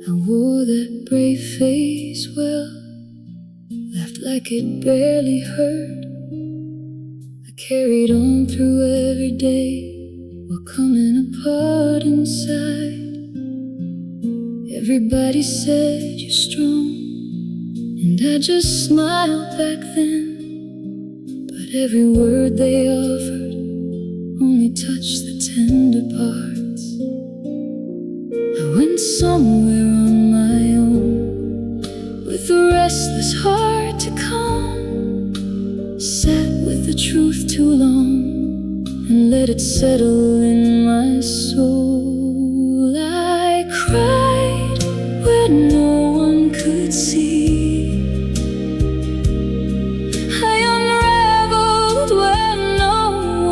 I wore that brave face well, laughed like it barely hurt. I carried on through every day while coming apart inside. Everybody said you're strong, and I just smiled back then. But every word they offered only touched the tender parts. I went somewhere on my own, with a restless heart to calm. Sat with the truth too long, and let it settle in my soul. I cried where no one could see. I unraveled where no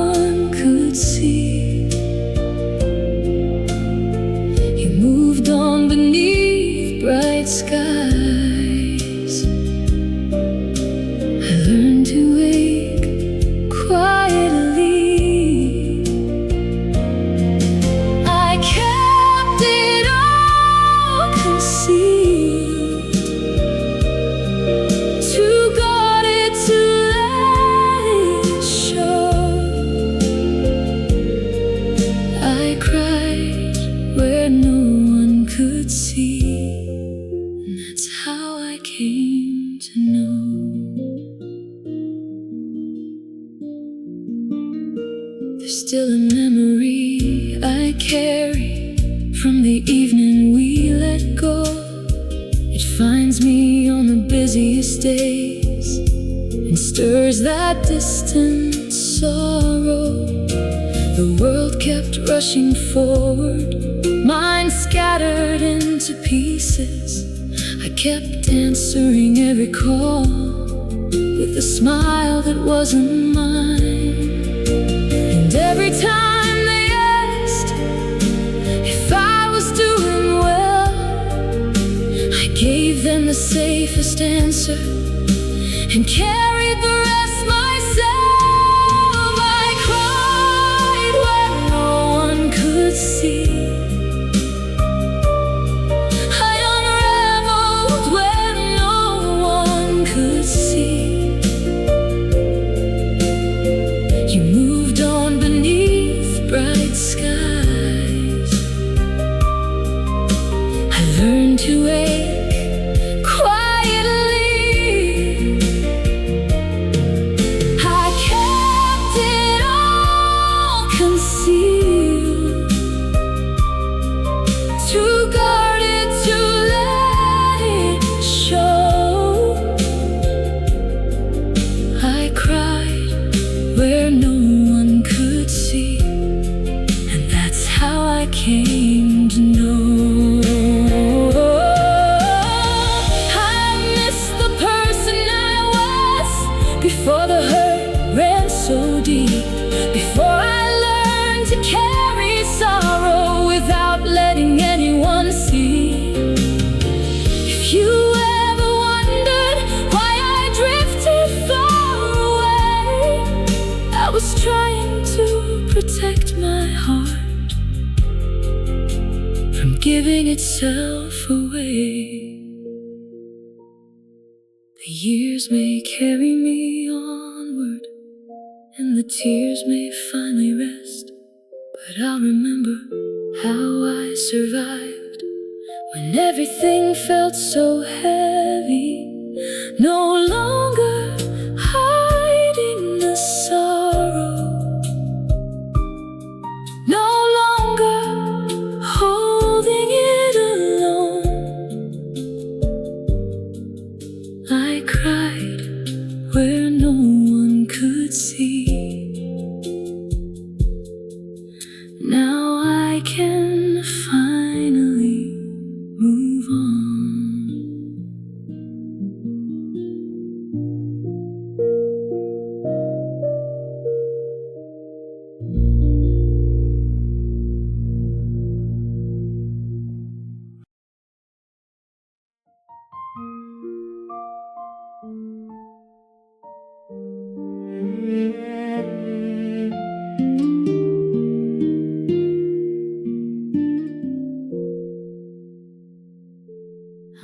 one could see. You moved on beneath bright skies. I learned to wake quietly. I kept it all concealed, too guarded to let it show. I cried where no one could see, and that's how I came to know. There's still a memory I carry from the evening we let go. It finds me on the busiest days and stirs that distant sorrow. The world kept rushing forward, mine scattered into pieces. I kept answering every call with a smile that wasn't mine. And every time they asked if I was doing well, I gave them the safest answer and carried the rest myself. I cried where no one could see. I unraveled where no one could see. You moved on beneath bright skies. I learned to wake quietly. I kept it all concealed, too guarded to let it show. I cried where no one could see, and that's how I came to know. I missed the person I was before the hurt ran so deep, before I learned to carry sorrow without letting anyone see. If you ever wondered why I drifted far away, I was trying to protect my heart from giving itself away. The years may carry me onward, and the tears may finally rest, but I'll remember how I survived when everything felt so heavy. No longer hiding the sorrow, no longer holding it alone. I cried where no one could see. Now I can finally move on.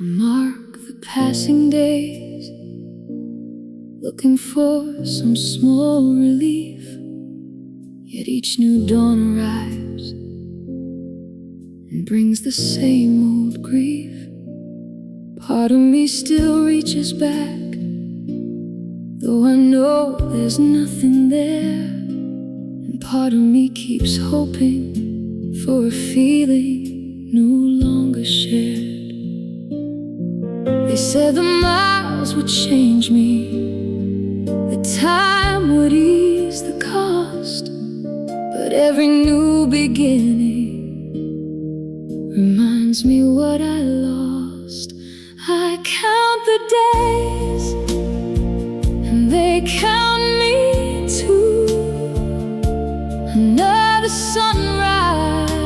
I mark the passing days, looking for some small relief. Yet each new dawn arrives and brings the same old grief. Part of me still reaches back, though I know there's nothing there. And part of me keeps hoping for a feeling no longer shared. They said the miles would change me, the time would ease the cost, but every new beginning reminds me what I lost. I count the days, and they count me too. Another sunrise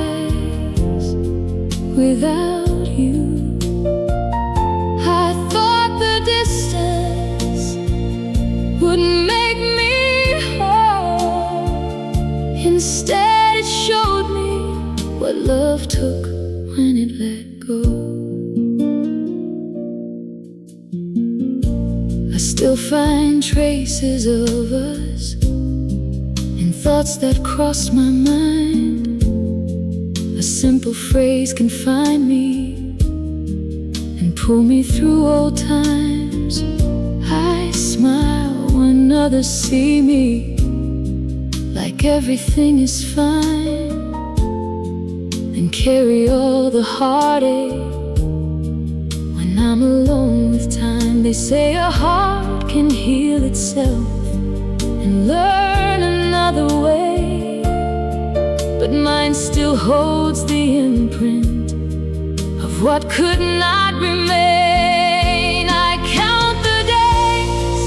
without you. I thought the distance would make me whole. Instead it showed me what love took when it let go. I still find traces of us in thoughts that crossed my mind. A simple phrase can find me and pull me through old times. I smile when others see me like everything is fine, and carry all the heartache when I'm alone with time. They say a heart can heal itself and learn another way, but mine still holds the imprint of what could not remain. I count the days,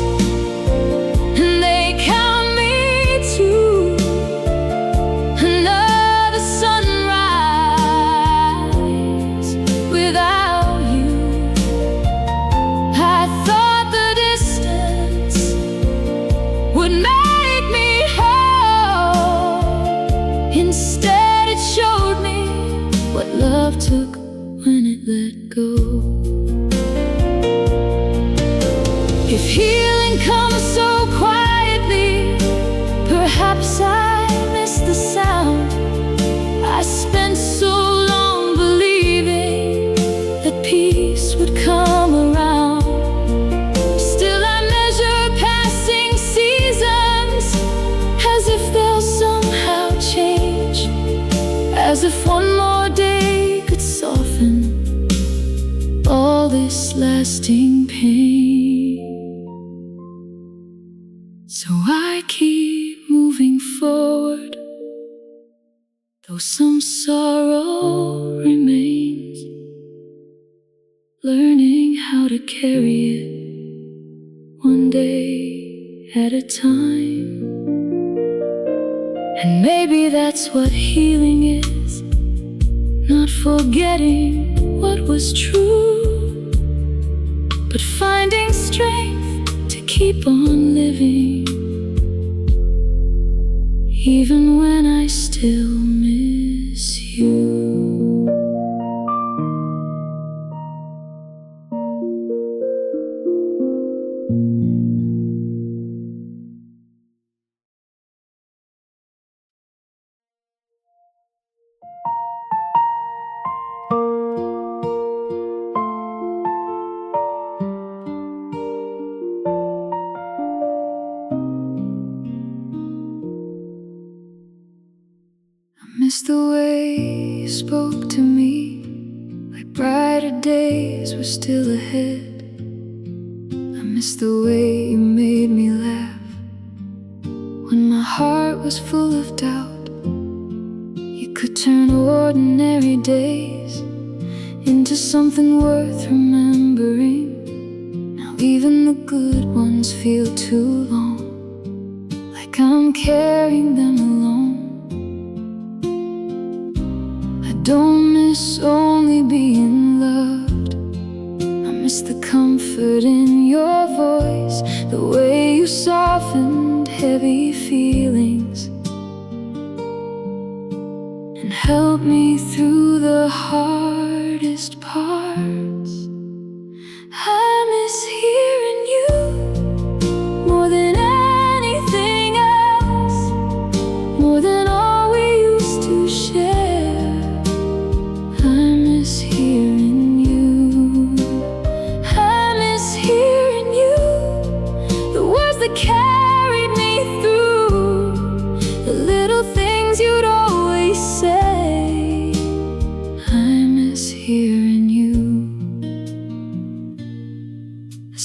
and they count me too. Another sunrise without you. I thought the distance would make me whole. Instead it showed me what love took when it let go. If healing comes so quietly, perhaps I miss the sound. I spent so long believing that peace would come around. Still I measure passing seasons as if they'll somehow change, as if one more day could soften all this lasting pain. So I keep moving forward, though some sorrow remains, learning how to carry it one day at a time. And maybe that's what healing is, not forgetting what was true, but finding strength to keep on living, even when I still miss you. I miss the way you spoke to me, like brighter days were still ahead. I miss the way you made me laugh when my heart was full of doubt. You could turn ordinary days into something worth remembering. Now even the good ones feel too long, like I'm carrying them alone. I don't miss only being loved, I miss the comfort in your voice, the way you softened heavy feelings and helped me through the hardest parts.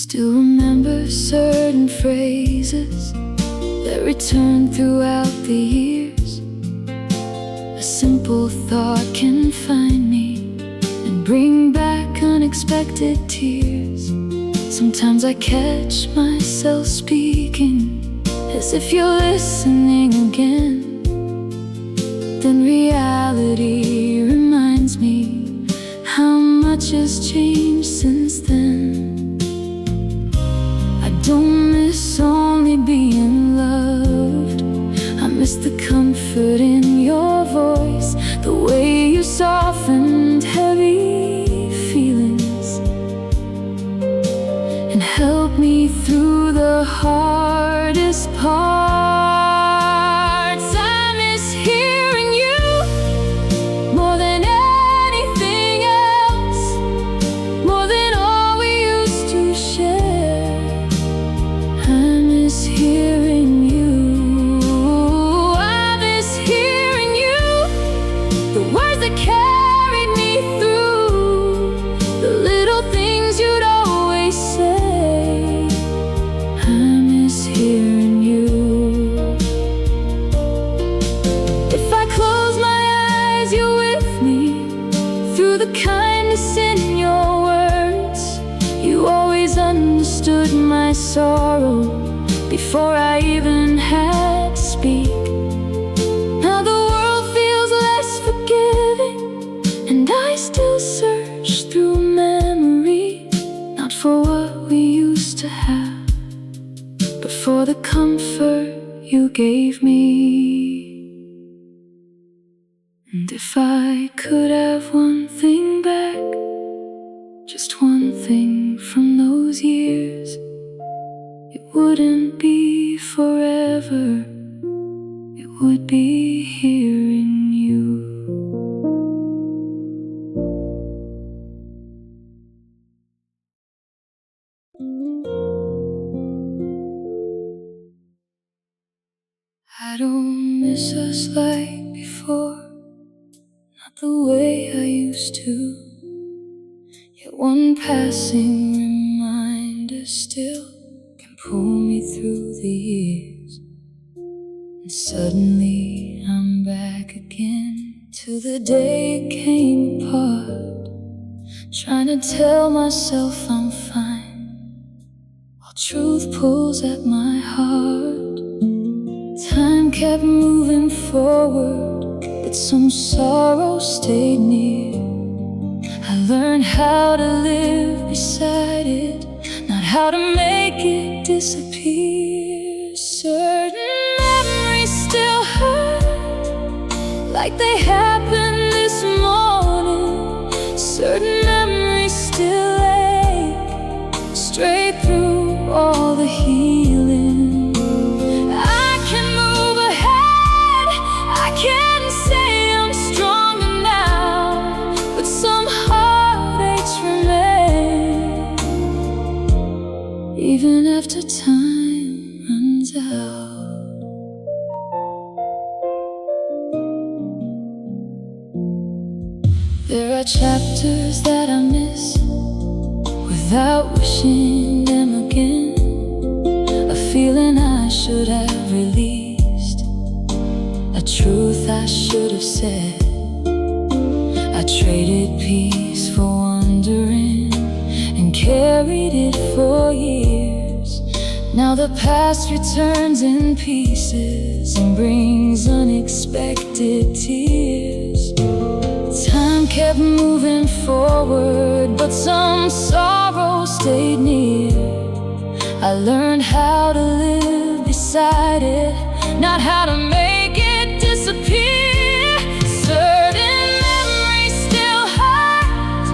Still remember certain phrases that return throughout the years. A simple thought can find me and bring back unexpected tears. Sometimes I catch myself speaking as if you're listening again. Then reality reminds me how much has changed since then. I don't miss only being loved, I miss the comfort in your voice, the way you softened heavy feelings and helped me through the hardest parts. I miss hearing you more than anything else, more than all we used to share. I miss hearing you, I miss hearing you, the words that carried me through, the little things you'd always say. I miss hearing you. If I close my eyes, you're with me, through the kindness in your words. You always understood my sorrow before I even had to speak. Now the world feels less forgiving, and I still search through memory, not for what we used to have, but for the comfort you gave me. And if I could have one thing back, just one thing from those years, it wouldn't be forever, it would be hearing you. I don't miss us like before, not the way I used to. Yet one passing reminder still can pull me through the years. And suddenly I'm back again to the day it came apart, trying to tell myself I'm fine, while truth pulls at my heart. Time kept moving forward, but some sorrow stayed near. I learned how to live beside it, not how to make it disappear. Certain memories still hurt, like they happened this morning. Certain memories still ache, straight through all the healing. I can move ahead, I can say I'm stronger now, but some heartaches remain, even after time runs out. There are chapters that I miss without wishing them again, a feeling I should have released, a truth I should have said. I traded peace for wondering and carried it for years. Now the past returns in pieces and brings unexpected tears. Time kept moving forward, but some sorrow stayed near. I learned how to live beside it, not how to make it disappear. Certain memories still hurt,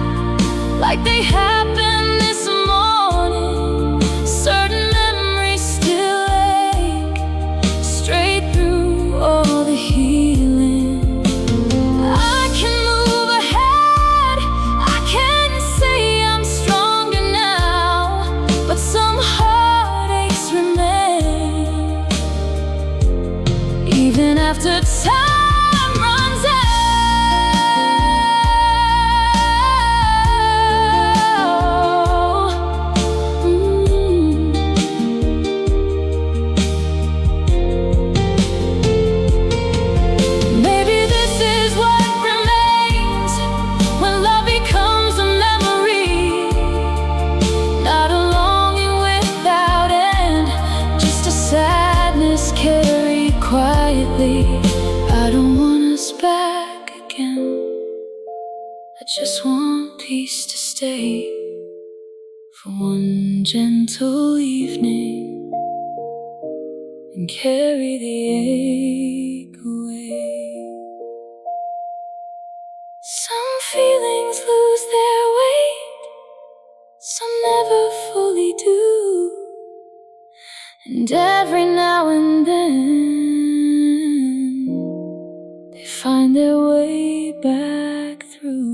like they happened this morning. Certain memories still ache, straight through all the healing. I can move ahead, I can say I'm stronger now, but some heartaches remain, just want peace to stay for one gentle evening and carry the ache away. Some feelings lose their weight, some never fully do, and every now and then they find their way back through.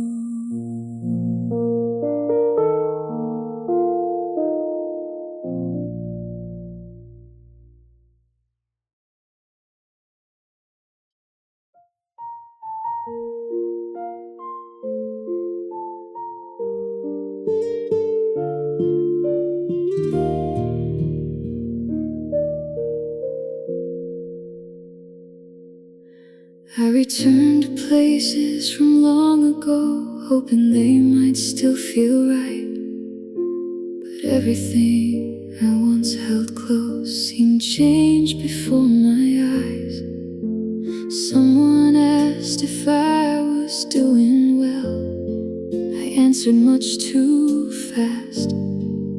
I return to places from long ago, hoping they might still feel right. But everything I once held close seemed changed before my eyes. Someone asked if I was doing well. I answered much too fast.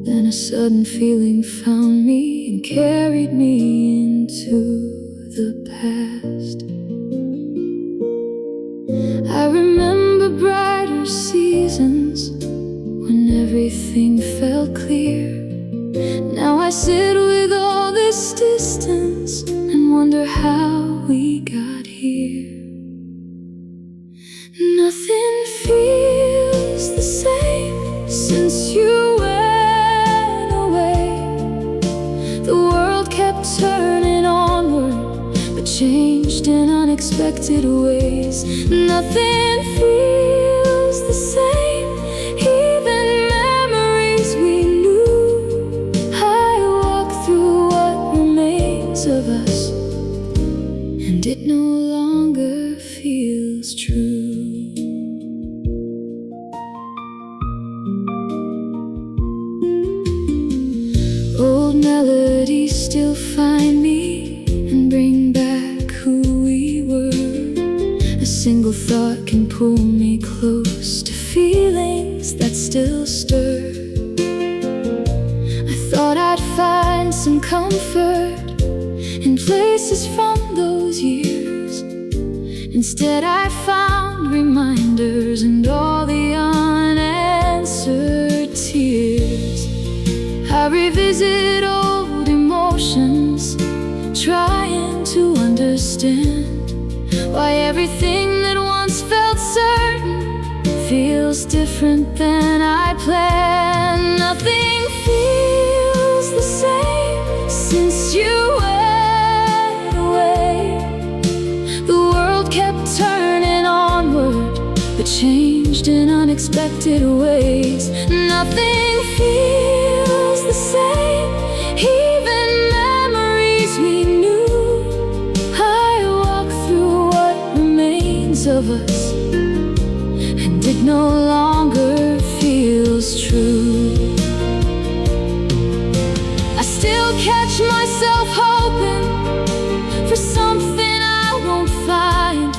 Then a sudden feeling found me and carried me into the past. I remember brighter seasons when everything felt clear. Now I sit with all this distance and wonder how we got here. Nothing feels the same since you went away. The world kept turning onward, but changed in unexpected ways. Nothing feels the same, even memories we knew. I walk through what remains of us, and it no longer feels true. Old melodies still find me and bring back who we were. A single thought can pull me close to feelings that still stir. I thought I'd find some comfort in places from those years. Instead I found reminders and all the unanswered tears. I revisit old emotions, trying to understand why everything that once felt certain feels different than I planned. Nothing feels the same since you went away. The world kept turning onward, but changed in unexpected ways. Nothing feels the same, even memories we knew. I walk through what remains of us, and it no longer feels true. I still catch myself hoping for something I won't find,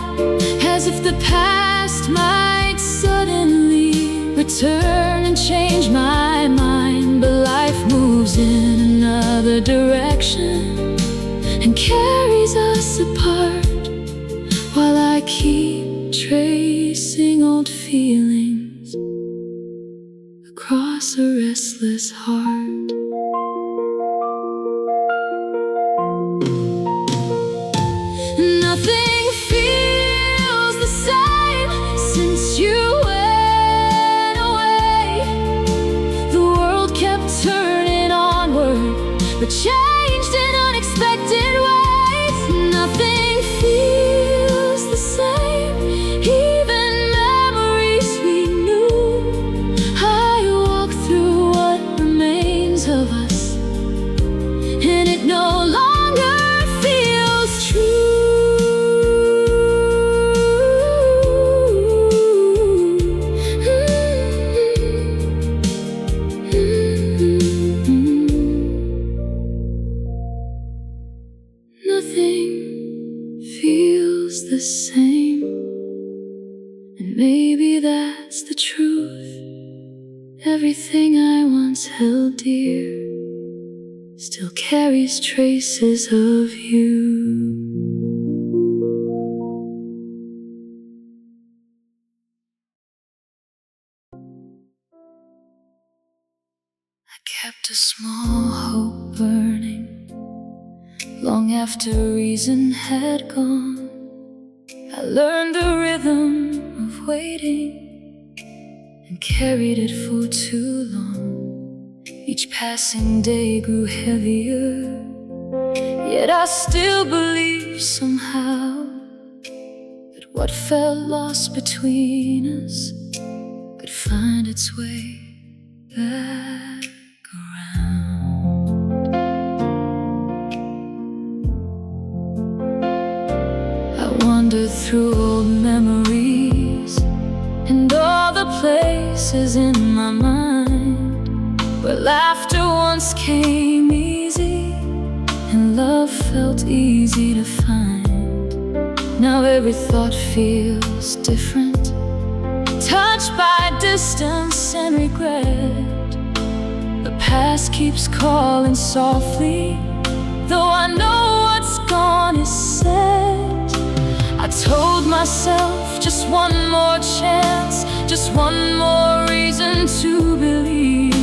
as if the past might suddenly return and change my mind. But life moves in another direction and carries us apart, while I keep tracing old feelings across a restless heart. Nothing feels the same since you went away. The world kept turning onward, but changed in unexpected ways. Nothing feels the same, even memories we knew. I walk through what remains of us, and it no longer feels true. once held dear still carries traces of you. I kept a small hope burning long after reason had gone. I learned the rhythm of waiting and carried it for too long. Each passing day grew heavier, yet I still believe somehow that what felt lost between us could find its way back around. I wandered through old memories and all the places in my mind where laughter once came easy and love felt easy to find. Now every thought feels different, touched by distance and regret. The past keeps calling softly, though I know what's gone is said. I told myself just one more chance, just one more reason to believe.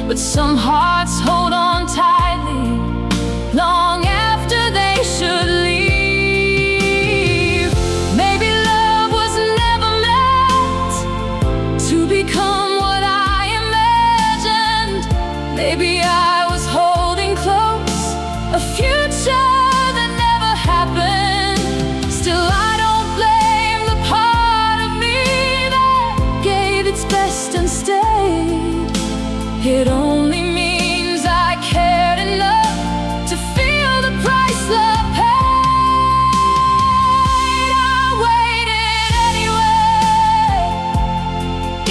But some hearts hold on tightly long after they should leave. Maybe love was never meant to become what I imagined. Maybe I was holding close a future that never happened. Still I don't blame the part of me that gave its best and stayed. It only means I cared enough to feel the price love paid. I waited anyway,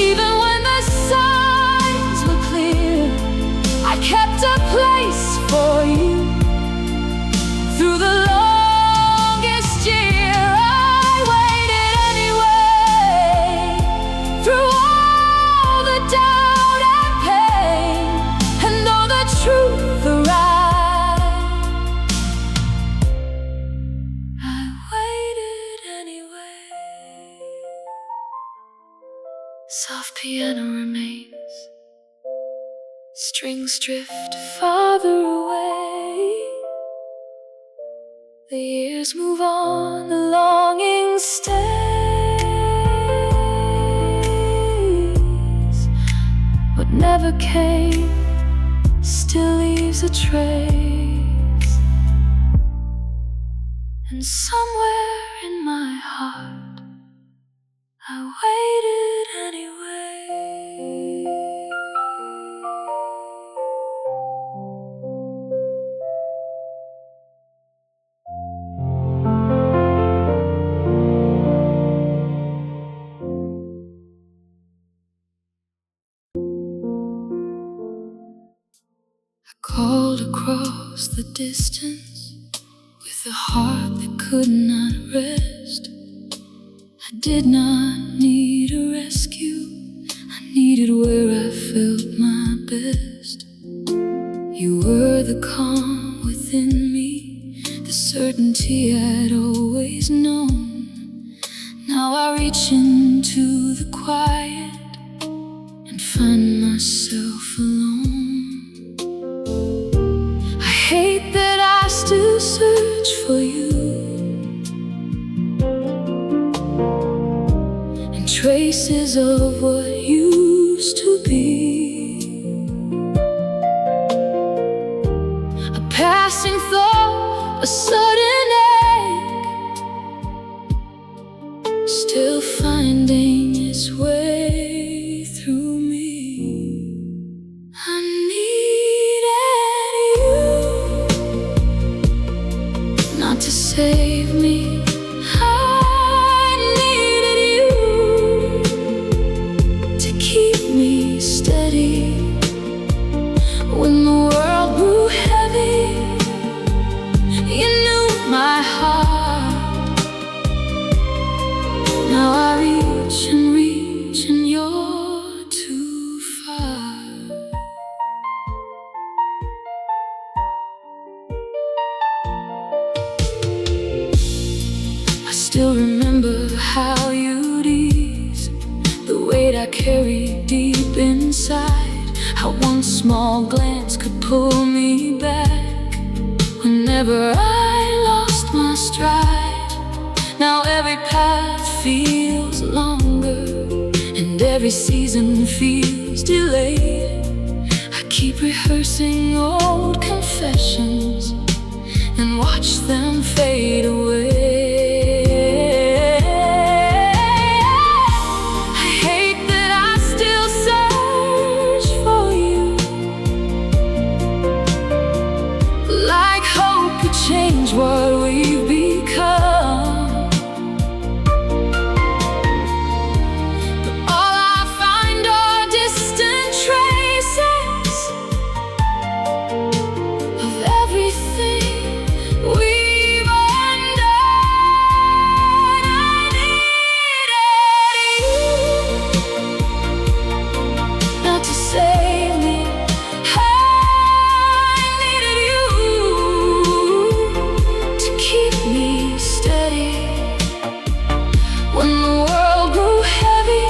even when the signs were clear. I kept a place for you through the longest year. I waited anyway, through all the doubt and pain, and know the truth arrived. I waited anyway. Soft piano remains, strings drift farther away. The years move on, the longing stays, what never came still leaves a trace. And somewhere in my heart I waited anyway. Called across the distance with a heart that could not rest. I did not need a rescue, I needed where I felt my best. You were the calm within me, the certainty I'd always known. Now I reach into the quiet and find myself alone. I hate that I still search for you, and traces of what used to be. A passing thought, a sudden ache, still finding its way through me. I needed you, not to save me. I needed you to keep me steady when the world grew heavy. You knew my heart. Now I reach and reach, and you're too far. still remember how you'd ease the weight I carried deep inside, how one small glance could pull me back whenever I lost my stride. Now every path feels longer and every season feels delayed. I keep rehearsing old confessions and watch them fade away. I hate that I still search for you, like hope could change what we've become. But all I find are distant traces of everything we've undone. I needed you not to save me. I needed you to keep me steady. When the world grew heavy,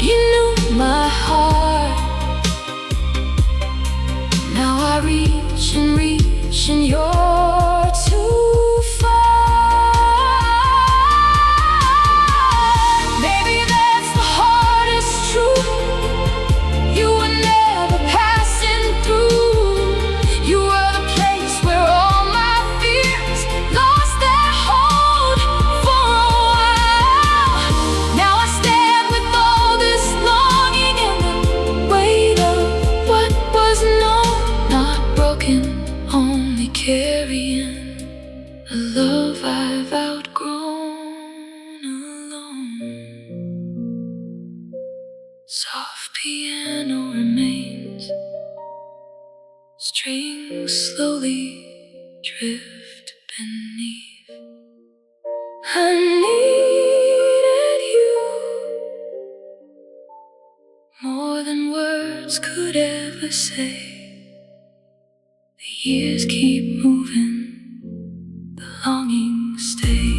you knew my heart. Now I reach and you're too far. Maybe that's the hardest truth. You were never passing through. You were the place where all my fears lost their hold for a while. Now I stand with all this longing and the weight of what was known, not broken, only carrying a love I've outgrown alone. Soft piano remains, strings slowly drift beneath. I needed you more than words could ever say. The years keep moving, the longing stays.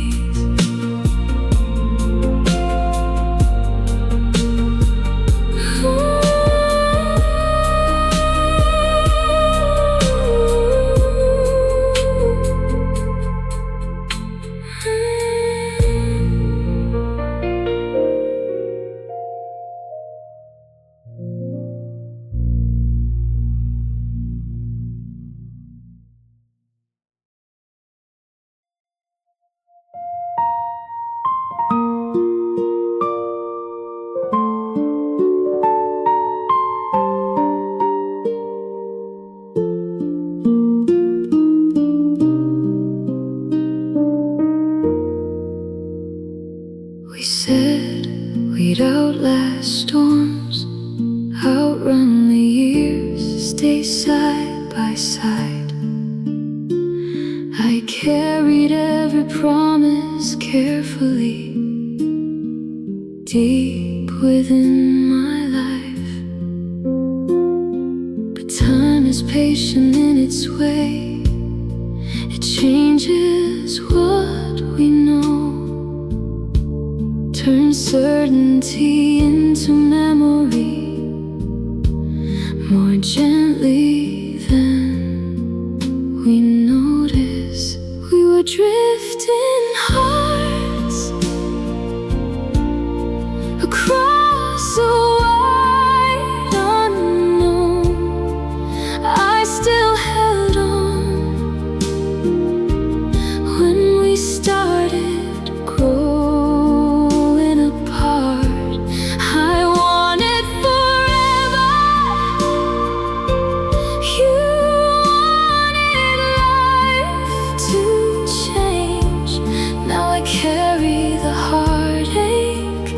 We said we'd outlast storms, outrun the years, stay side by side. I carried every promise carefully, deep within my life. But time is patient in its way, it changes what we know, turns certainty into memory more gently than we notice. We were drifting hearts across a wide unknown. I still held on when we started growing apart. I wanted forever, you wanted life to change. Now I carry the heartache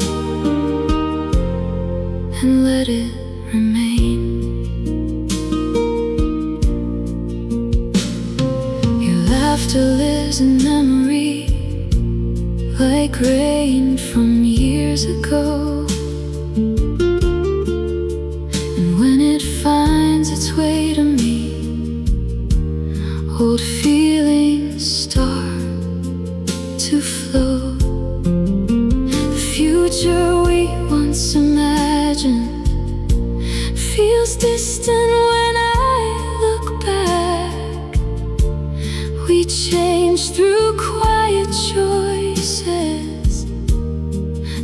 and let it remain. Your laughter lives in memory, like rain from years ago. And when it finds its way to me, old feelings start to distant when I look back. We changed through quiet choices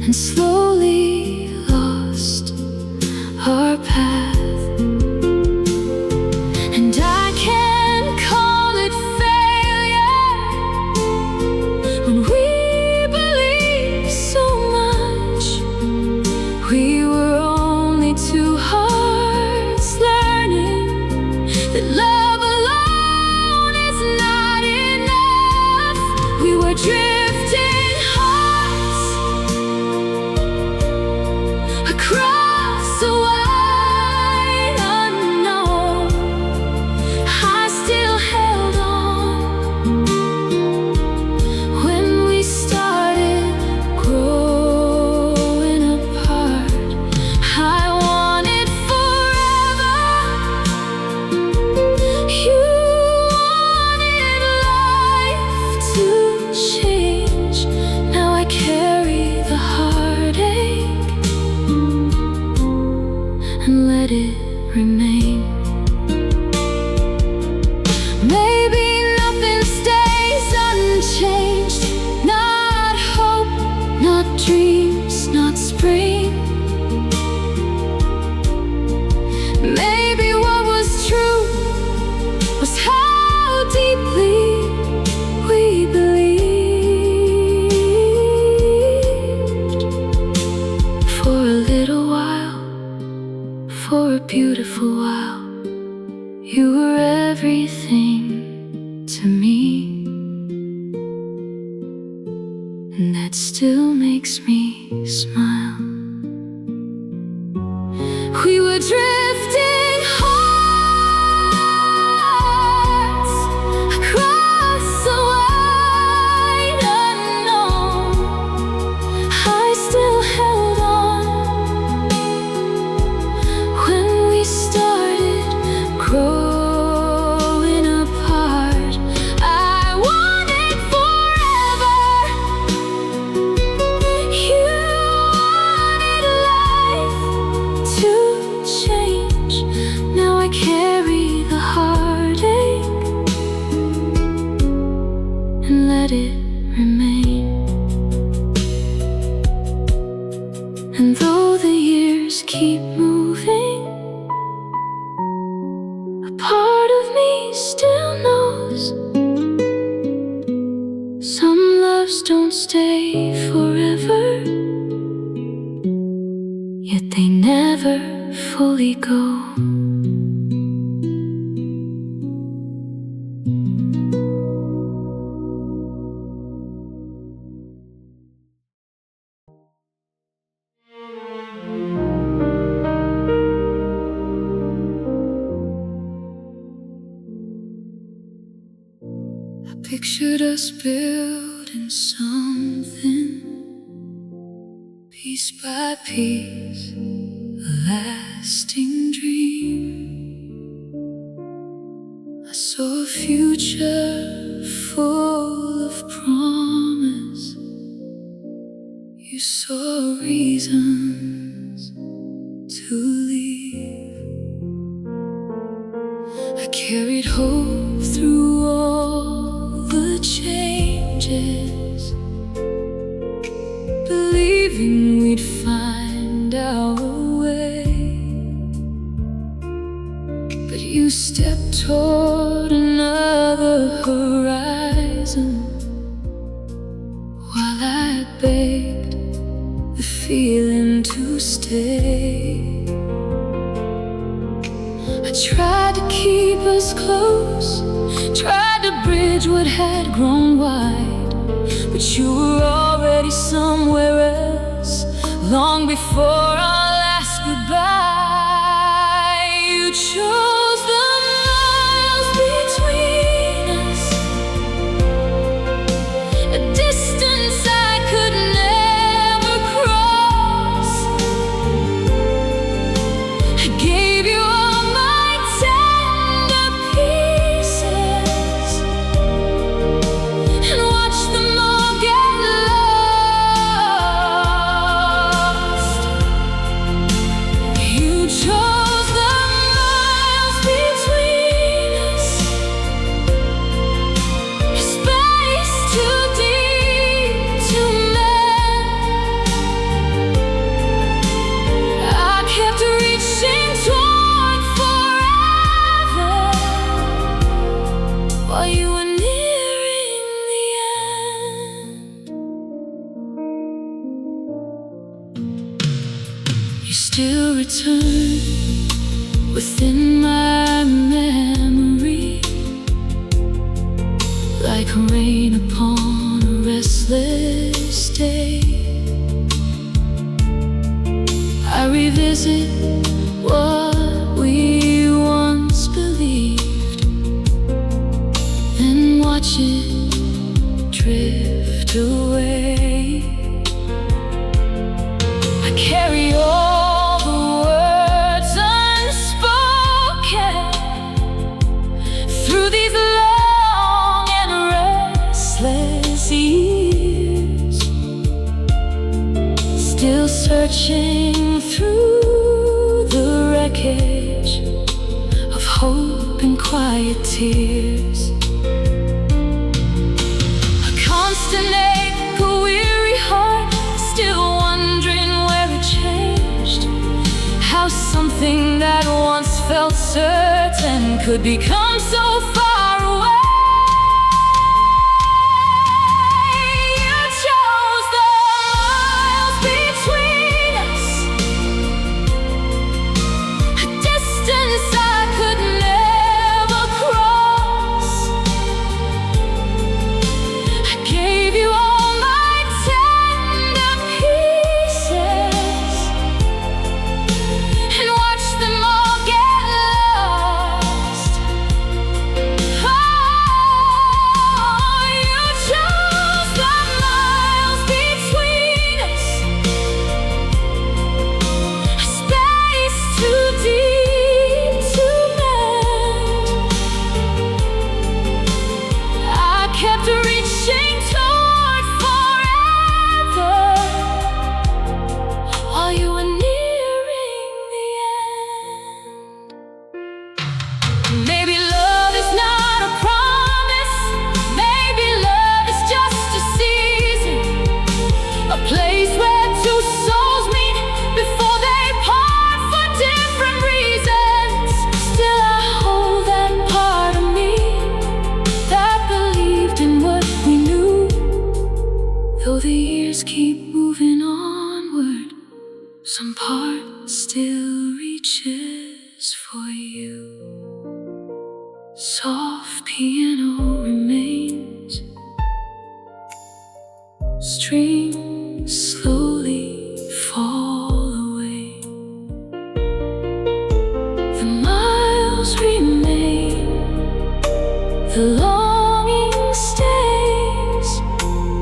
and slowly lost our path. And I can't call it failure when we believe so much. We were only two hearts learning that love alone is not enough. We were drifting hearts across a wide unknown. I still held on when we started growing apart. I wanted forever. You wanted life to change. Now I carry the heartache and let it remain. Maybe nothing stays unchanged. Not hope, not dreams, not spring. Maybe what was true was how deeply we believed. For a little while, for a beautiful while, you were everything to me, and that still makes me smile. We were drifting hearts across a wide unknown. I still held on when we started growing apart. I wanted forever. You wanted life to change. Now I carry the heartache and let it remain. And though the years keep moving, a part of me still knows some loves don't stay forever, yet they never fully go. I pictured us building something, piece by piece, a lasting dream. I saw a future full of promise. You saw reasons to leave. I carried hope through all the changes, believing we'd find our way. But you stepped toward another horizon, while I begged the feeling to stay. I tried to keep us close, tried to bridge what had grown wide, but you were already somewhere else, long before our last goodbye. You chose the miles between us, a distance I could never cross. I gave you all my tender pieces and watched them all get lost. You chose the return within my memory, like rain upon a restless day. I revisit what we once believed, then watch it drift away. I carry all the words unspoken through these long and restless years, still searching through the wreckage of hope and quiet tears. A constant ache, a weary heart, still wondering where it changed, how something that once felt certain could become so far away. You chose the miles between us, a distance I could never cross. I gave you all my tender pieces and watched them all get lost. Oh, you chose the miles between us, a space too deep to mend. I kept reaching toward forever while you were nearing the end. Maybe love is not a promise, maybe love is just a season, a place where two souls meet before they part for different reasons. Still I hold that part of me that believed in what we knew. Though the years keep moving onward, some part still reaches for you. Soft piano remains, strings slowly fall away. The miles remain, the longing stays.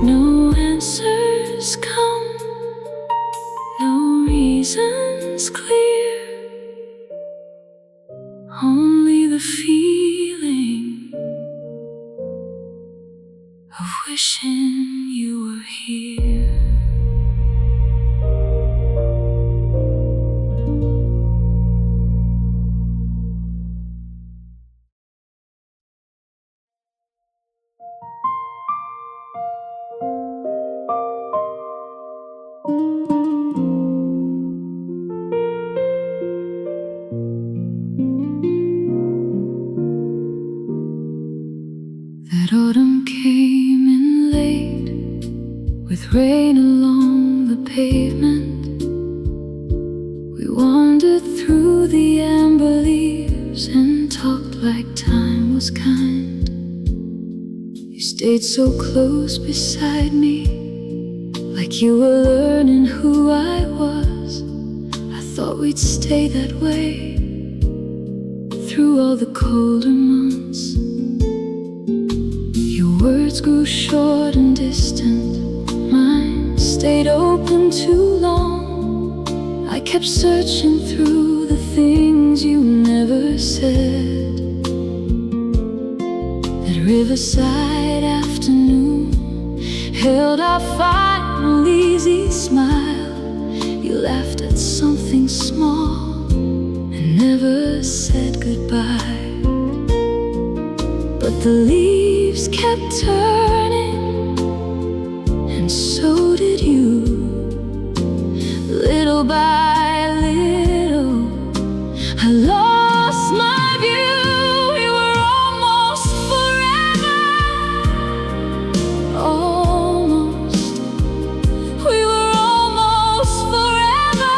No answers come, no reasons clear, only the feeling of wishing you were here. That autumn came in late, with rain along the pavement. We wandered through the amber leaves and talked like time was kind. You stayed so close beside me, like you were learning who I was. I thought we'd stay that way through all the colder months. Words grew short and distant, mine stayed open too long. I kept searching through the things you never said. That riverside afternoon held our final easy smile. You laughed at something small and never said goodbye. But the leaves kept turning, and so did you. Little by little, I lost my view. We were almost forever, almost. We were almost forever.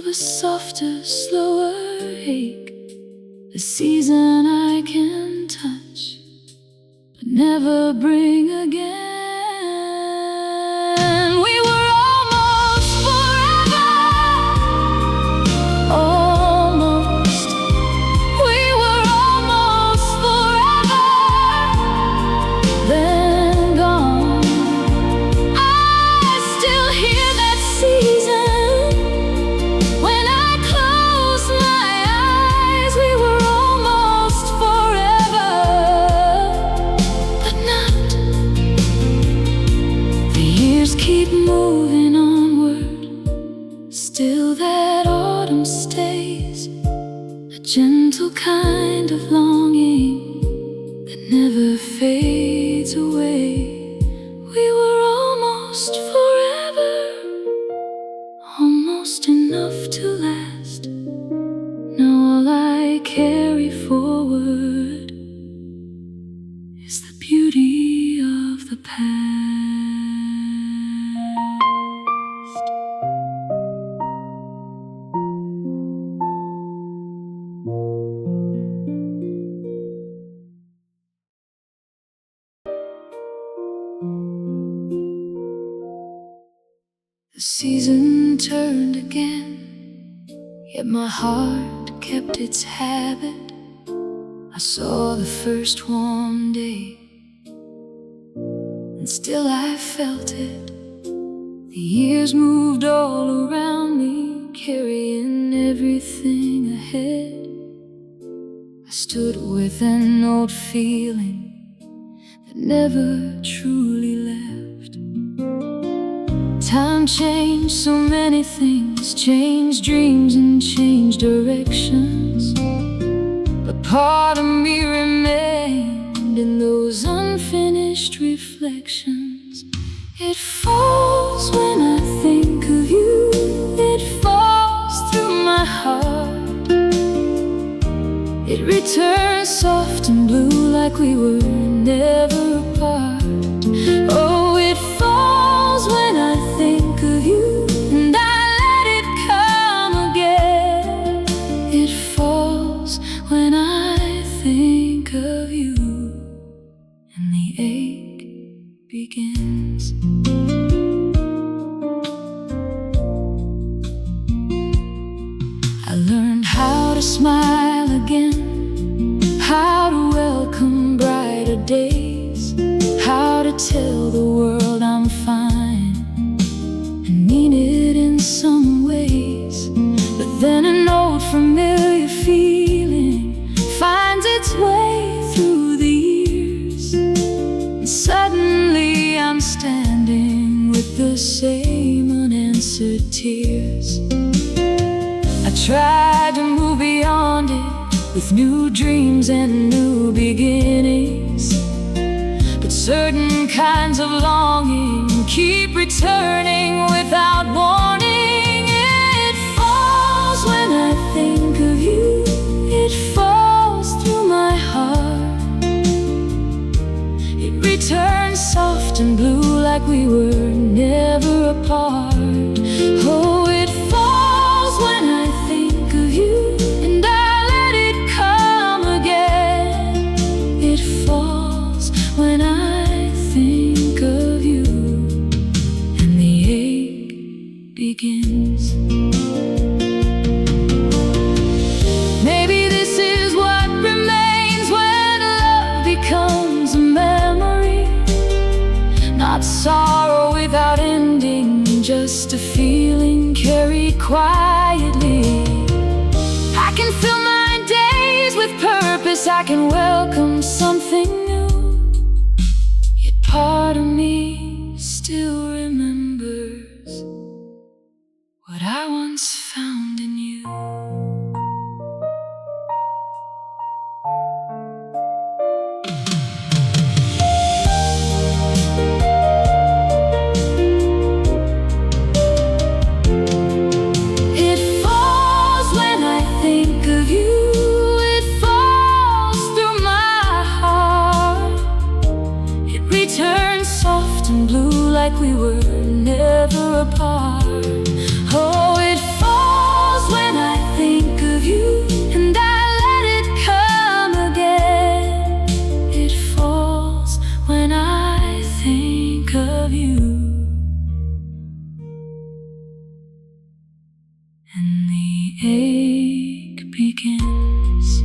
a softer, slower ache, a season I can touch but never bring again. We were almost forever, almost. We were almost forever, then gone. I still hear that season when I close my eyes. We were almost forever, but not. The years keep moving onward, still that autumn stays, a gentle kind of longing that never fades away. We were almost forever, almost enough to last. Now all I carry forward is the beauty of the past. The season turned again, yet my heart kept its habit. I saw the first warm day, and still I felt it. The years moved all around me, carrying everything ahead. I stood with an old feeling that never truly left. Time changed so many things, changed dreams and changed directions, but part of me remained in those unfinished reflections. It falls when I think of you, it falls through my heart. It returns soft and blue like we were never apart. Oh, it falls when I think of you, and I let it come again. It falls when I think of you, and the ache begins. I learned how to smile again, how to welcome brighter days, how to tell the world I'm fine and mean it in some ways. But then an old familiar feeling finds its way through the years, and suddenly I'm standing with the same unanswered tears. I tried to move beyond it with new dreams and new beginnings, but certain kinds of longing keep returning without warning. It falls when I think of you, it falls through my heart. It returns soft and blue like we were never apart. Oh, it falls when I think of you, and I let it come again. It falls when I think of you, and the ache begins. Maybe this is what remains when love becomes a memory, not sorrow without ending, just a feeling carried quietly. I can fill my days with purpose, I can welcome something new, yet part of me still remembers what I once found in you. It falls when I think of you, it falls through my heart. It returns soft and blue like we were never apart. Oh, it falls ache begins.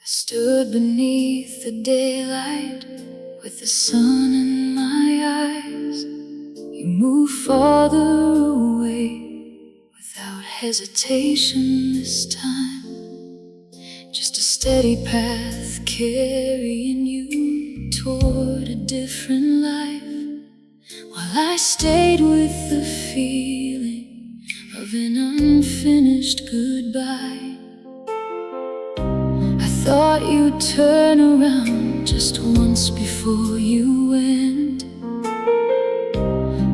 I stood beneath the daylight with the sun in my eyes. You moved farther away without hesitation this time. Just a steady path carrying you toward a different life, while I stayed with the feeling of an unfinished goodbye. Thought you'd turn around just once before you went,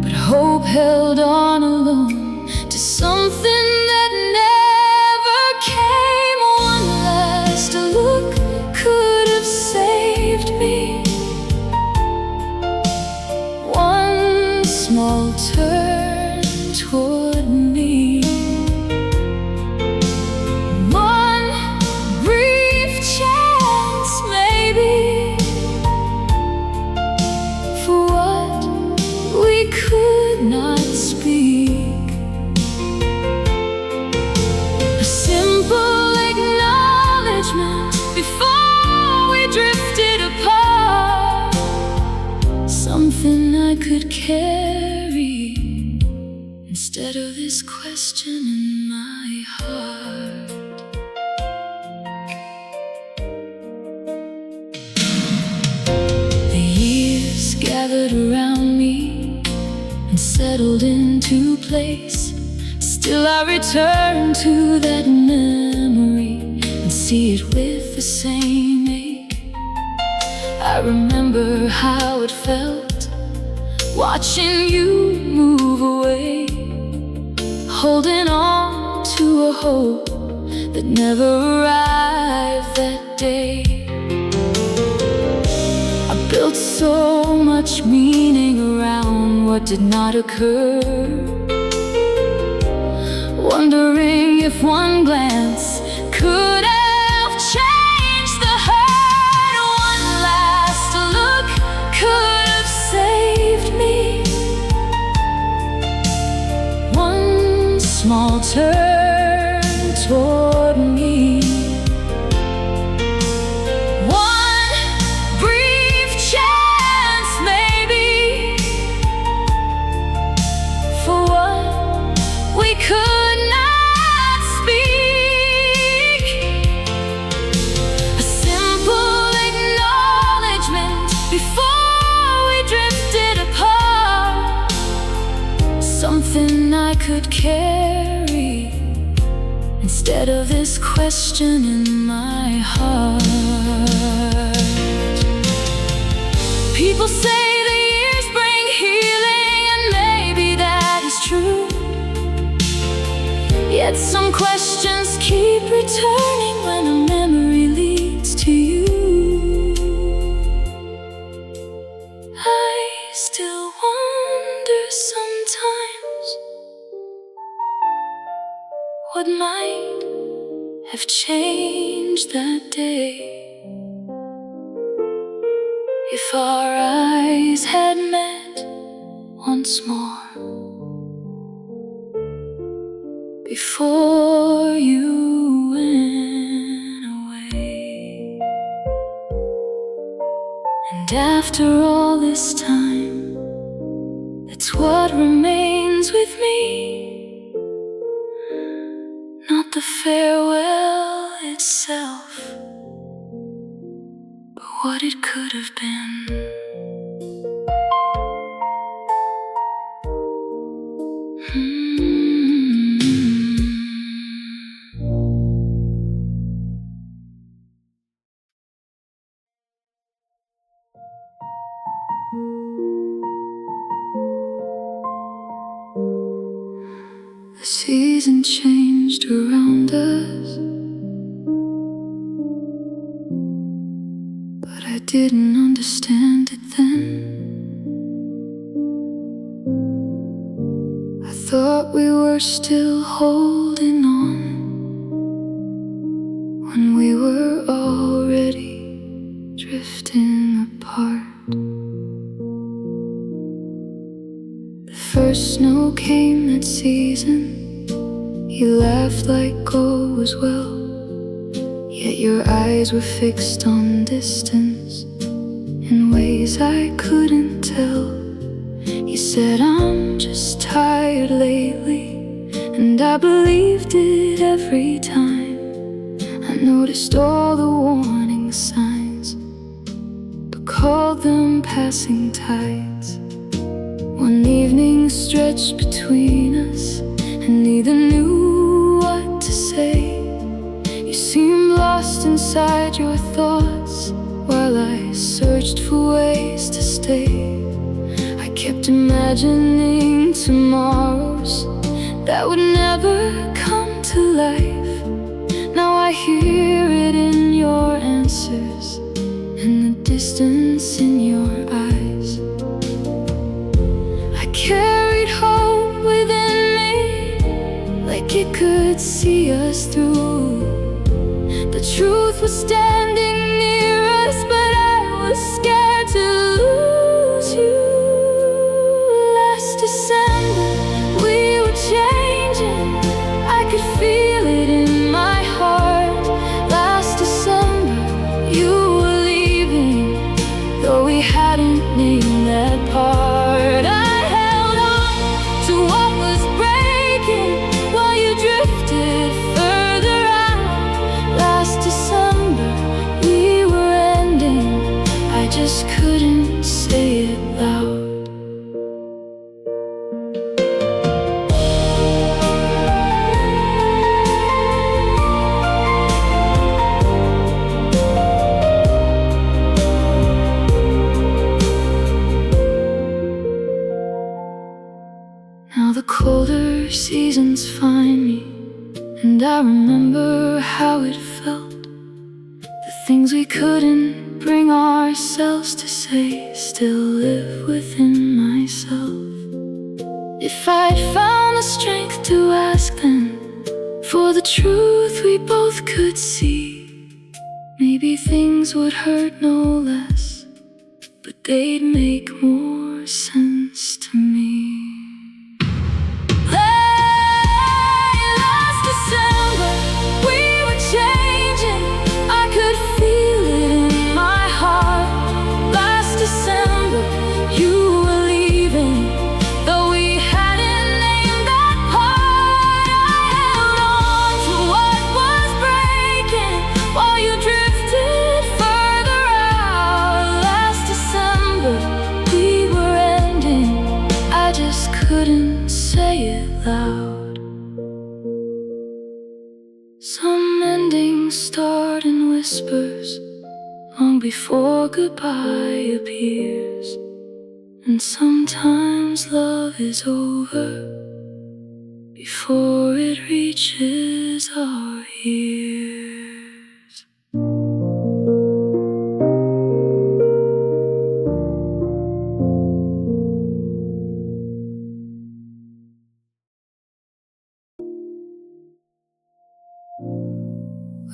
but hope held on alone to something that never came. One last look could have saved me. One small turn toward me. Could not speak. A simple acknowledgement before we drifted apart. Something I could carry instead of this question in my heart. The years gathered around me and settled into place. Still I return to that memory and see it with the same ache. I remember how it felt watching you move away, holding on to a hope that never arrived that day. I built so much meaning around what did not occur, wondering if one glance could have changed the hurt. One last look could have saved me. One small turn toward me. Could not speak. A simple acknowledgement before we drifted apart. Something I could carry instead of this question in my heart. People say the years bring healing, and maybe that is true. Yet some questions keep returning when a memory leads to you. I still wonder sometimes what might have changed that day if our eyes had met once more. Before you went away. And after all this time, that's what remains with me. Not the farewell itself, but what it could have been. The season changed around us, but I didn't understand it then. we were still holding on when we were already drifting apart. The first snow came that season. You laughed like all was well, yet your eyes were fixed on distance in ways I couldn't tell. You said, I'm just tired lately, and I believed it every time. I noticed all the warning signs, but called them passing tides. One evening stretched between us, and neither knew what to say. You seemed lost inside your thoughts, while I searched for ways to stay. I kept imagining tomorrows that would never come to life. Now I hear it in your answers, and the distance in your eyes. I carried hope within me, like it could see us through. The truth was standing near us, but I was scared to lose you. Last December, we were changing. I could feel it in my heart. Last December, you were leaving, though we hadn't named that part. I held on to what was breaking while you drifted further out. Last December, we were ending. I just couldn't say it loud. Now the colder seasons find me, and I remember how it felt. The things we couldn't bring ourselves to say still live within myself. If I'd found the strength to ask then for the truth we both could see, maybe things would hurt no less, but they'd make more sense to me. Couldn't say it loud. Some endings start in whispers long before goodbye appears, and sometimes love is over before it reaches our ears.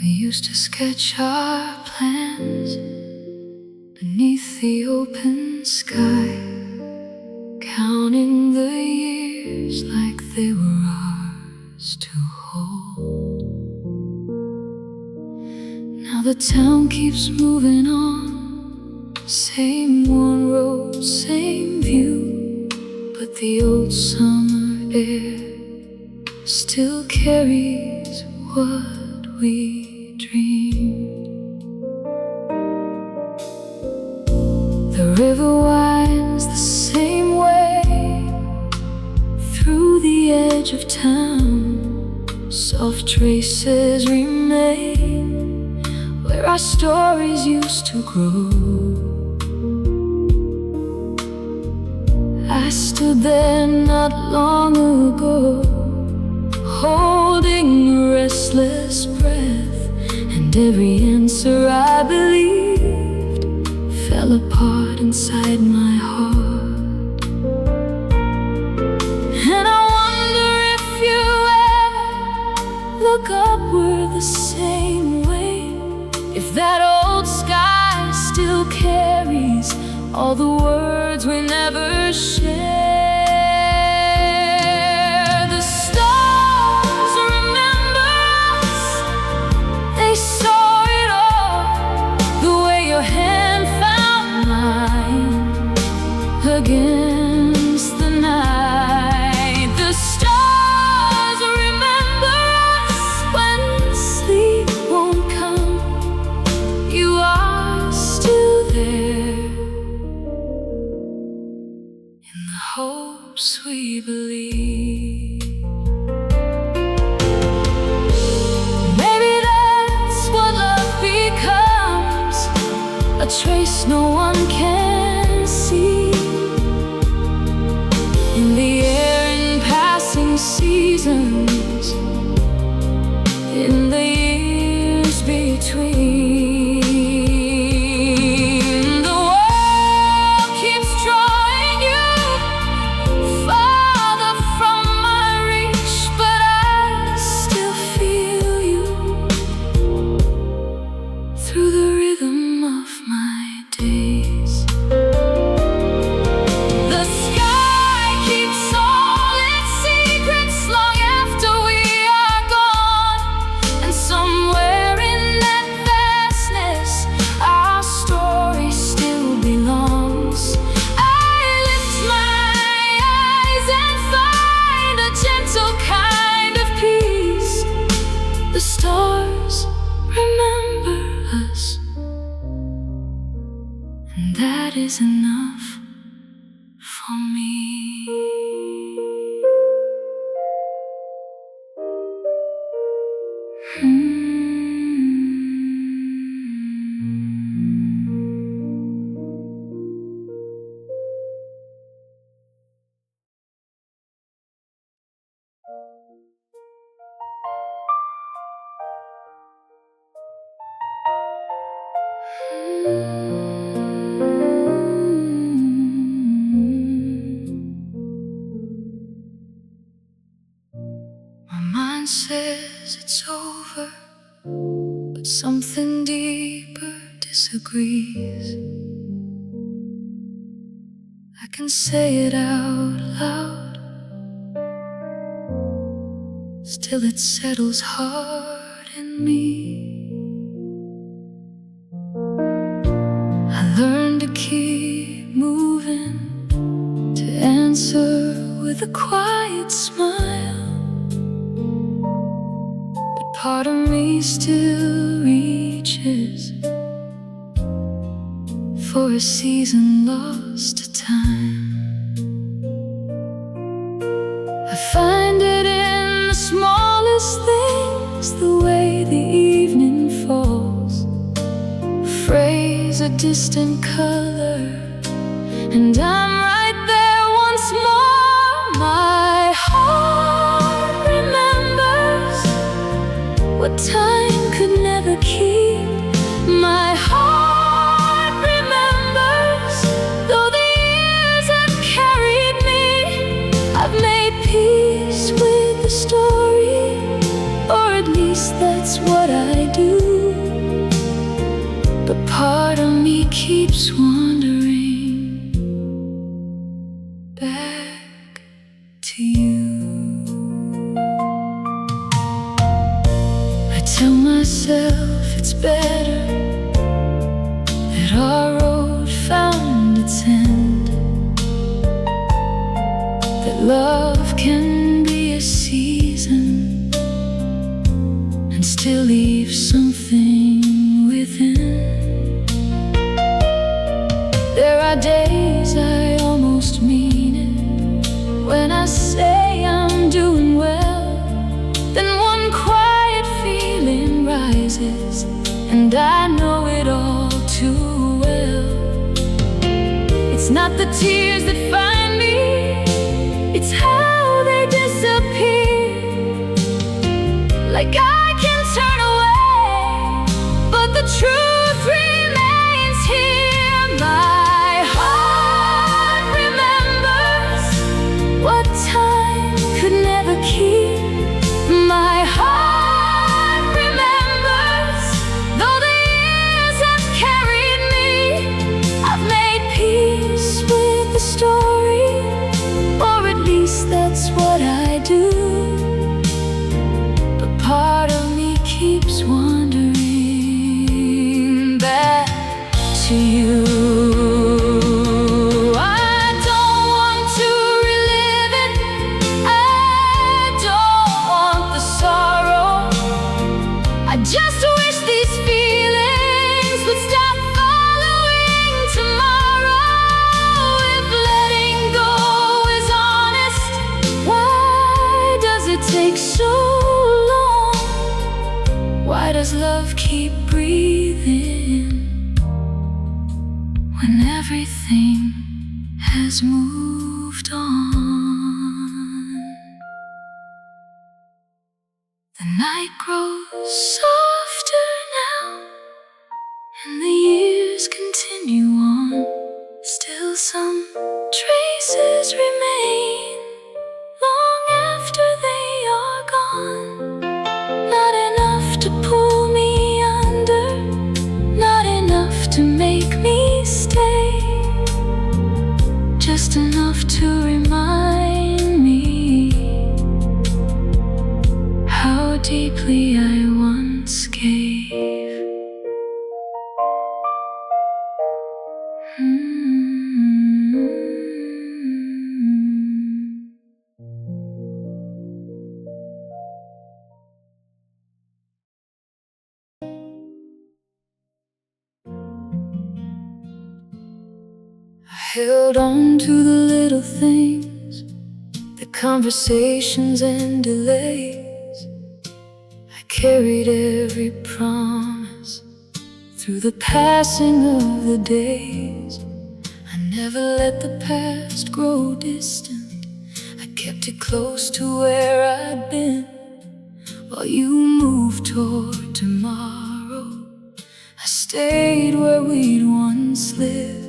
We used to sketch our plans beneath the open sky, counting the years like they were ours to hold. Now the town keeps moving on, same one road, same view, but the old summer air still carries what we dreamed. The river winds the same way through the edge of town. Soft traces remain where our stories used to grow. I stood there not long ago, holding a restless breath, and every answer I believed fell apart inside my heart. And I wonder if all the words we never share. The stars remember us, they saw it all, the way your hand found mine against the night. The stars remember us when sleep won't come. You are still there in the hopes we believe. Maybe that's what love becomes, a trace no one can see. In the air, in passing seasons, in the years between. The world keeps drawing you farther from my reach, but I still feel you through the rhythm of my days. The sky keeps all its secrets long after we are gone, and somewhere in that vastness our story still belongs. I lift my eyes and find a gentle kind of peace. The stars remember us, and that is enough for me. My mind says it's over, but something deeper disagrees. I can say it out loud, still it settles hard in me. I learned to keep moving, to answer with a quiet smile, but part of me still reaches for a season lost to time. I find it in the smallest things, the way the evening falls, phrase a distant color, and I'm right there once more. My heart remembers what time could never keep. My heart remembers, though the years have carried me. I've made peace with the story, or at least that's what I do. But part of me keeps wandering back to you. I tell myself it's better that our road found its end, that love can be a season and still leave something within. There are days I almost mean it when I say I'm doing well. Then one quiet feeling rises, and I know it all too well. It's not the tears that find me, it's how they disappear. Like I can turn away, but the truth remains here. My heart remembers what time could never keep. My heart remembers, though the years have carried me. I've made peace to you. I don't want to relive it. I don't want the sorrow. I just wish these feelings would stop following tomorrow. If letting go is honest, why does it take so long? Why does love keep breathing when everything has moved on? The night grows softer now, and the years continue on. Still some traces remain long after they are gone. Not enough to pull me under, not enough to make me stay, just enough to remind me how deeply I once gave. I held on to the little things, the conversations and delays. I carried every promise through the passing of the days. I never let the past grow distant. I kept it close to where I'd been, while you moved toward tomorrow. I stayed where we'd once lived.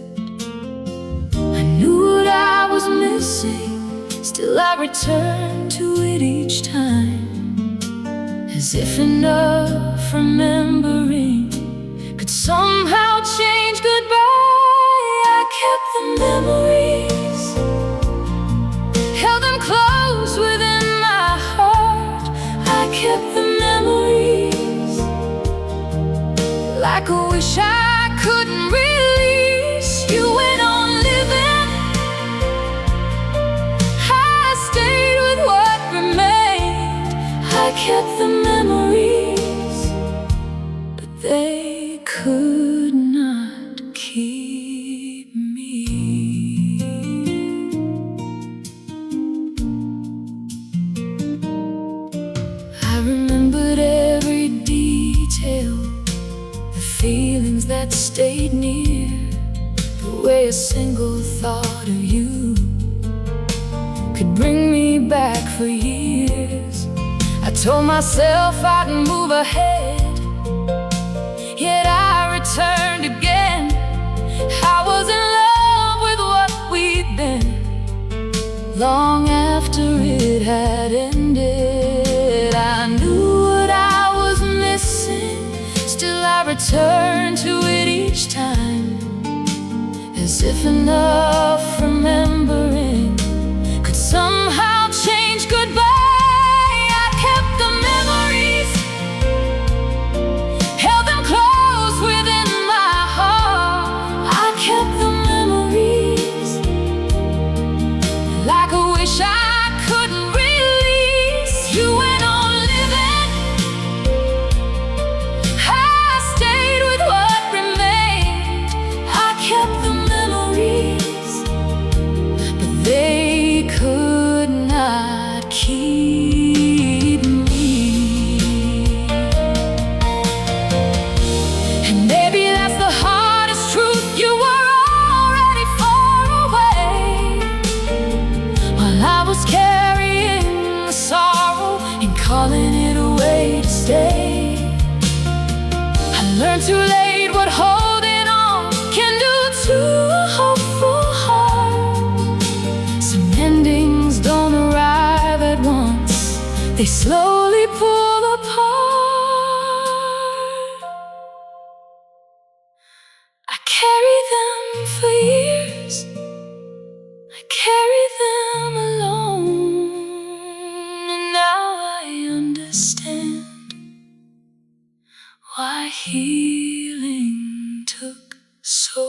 I knew what I was missing, still I returned to it each time, as if enough remembering could somehow change goodbye. I kept the memories, held them close within my heart. I kept the memories, like a wish I couldn't release. You went on living, I stayed with what remained. I kept the memories, but they could not keep me. I remembered every detail, the feelings that stayed near, the way a single thought of you could bring me back for years. I told myself I'd move ahead, yet I returned again. I was in love with what we'd been, long after it had ended. I knew what I was missing, still I returned to it each time, as if enough remembering could somehow change goodbye. I kept the memories, held them close within my heart. I kept the memories, like a wish I couldn't release. You went on living, I stayed with what remained. I kept the memories, but they could not keep me. And maybe that's the hardest truth. You were already far away, while I was carrying the sorrow and calling it a way to stay. I learned too late what holding on can do to a hopeful heart. Some endings don't arrive at once, they slowly pull apart. I carry them for years, I carry them alone, and now I understand why healing took so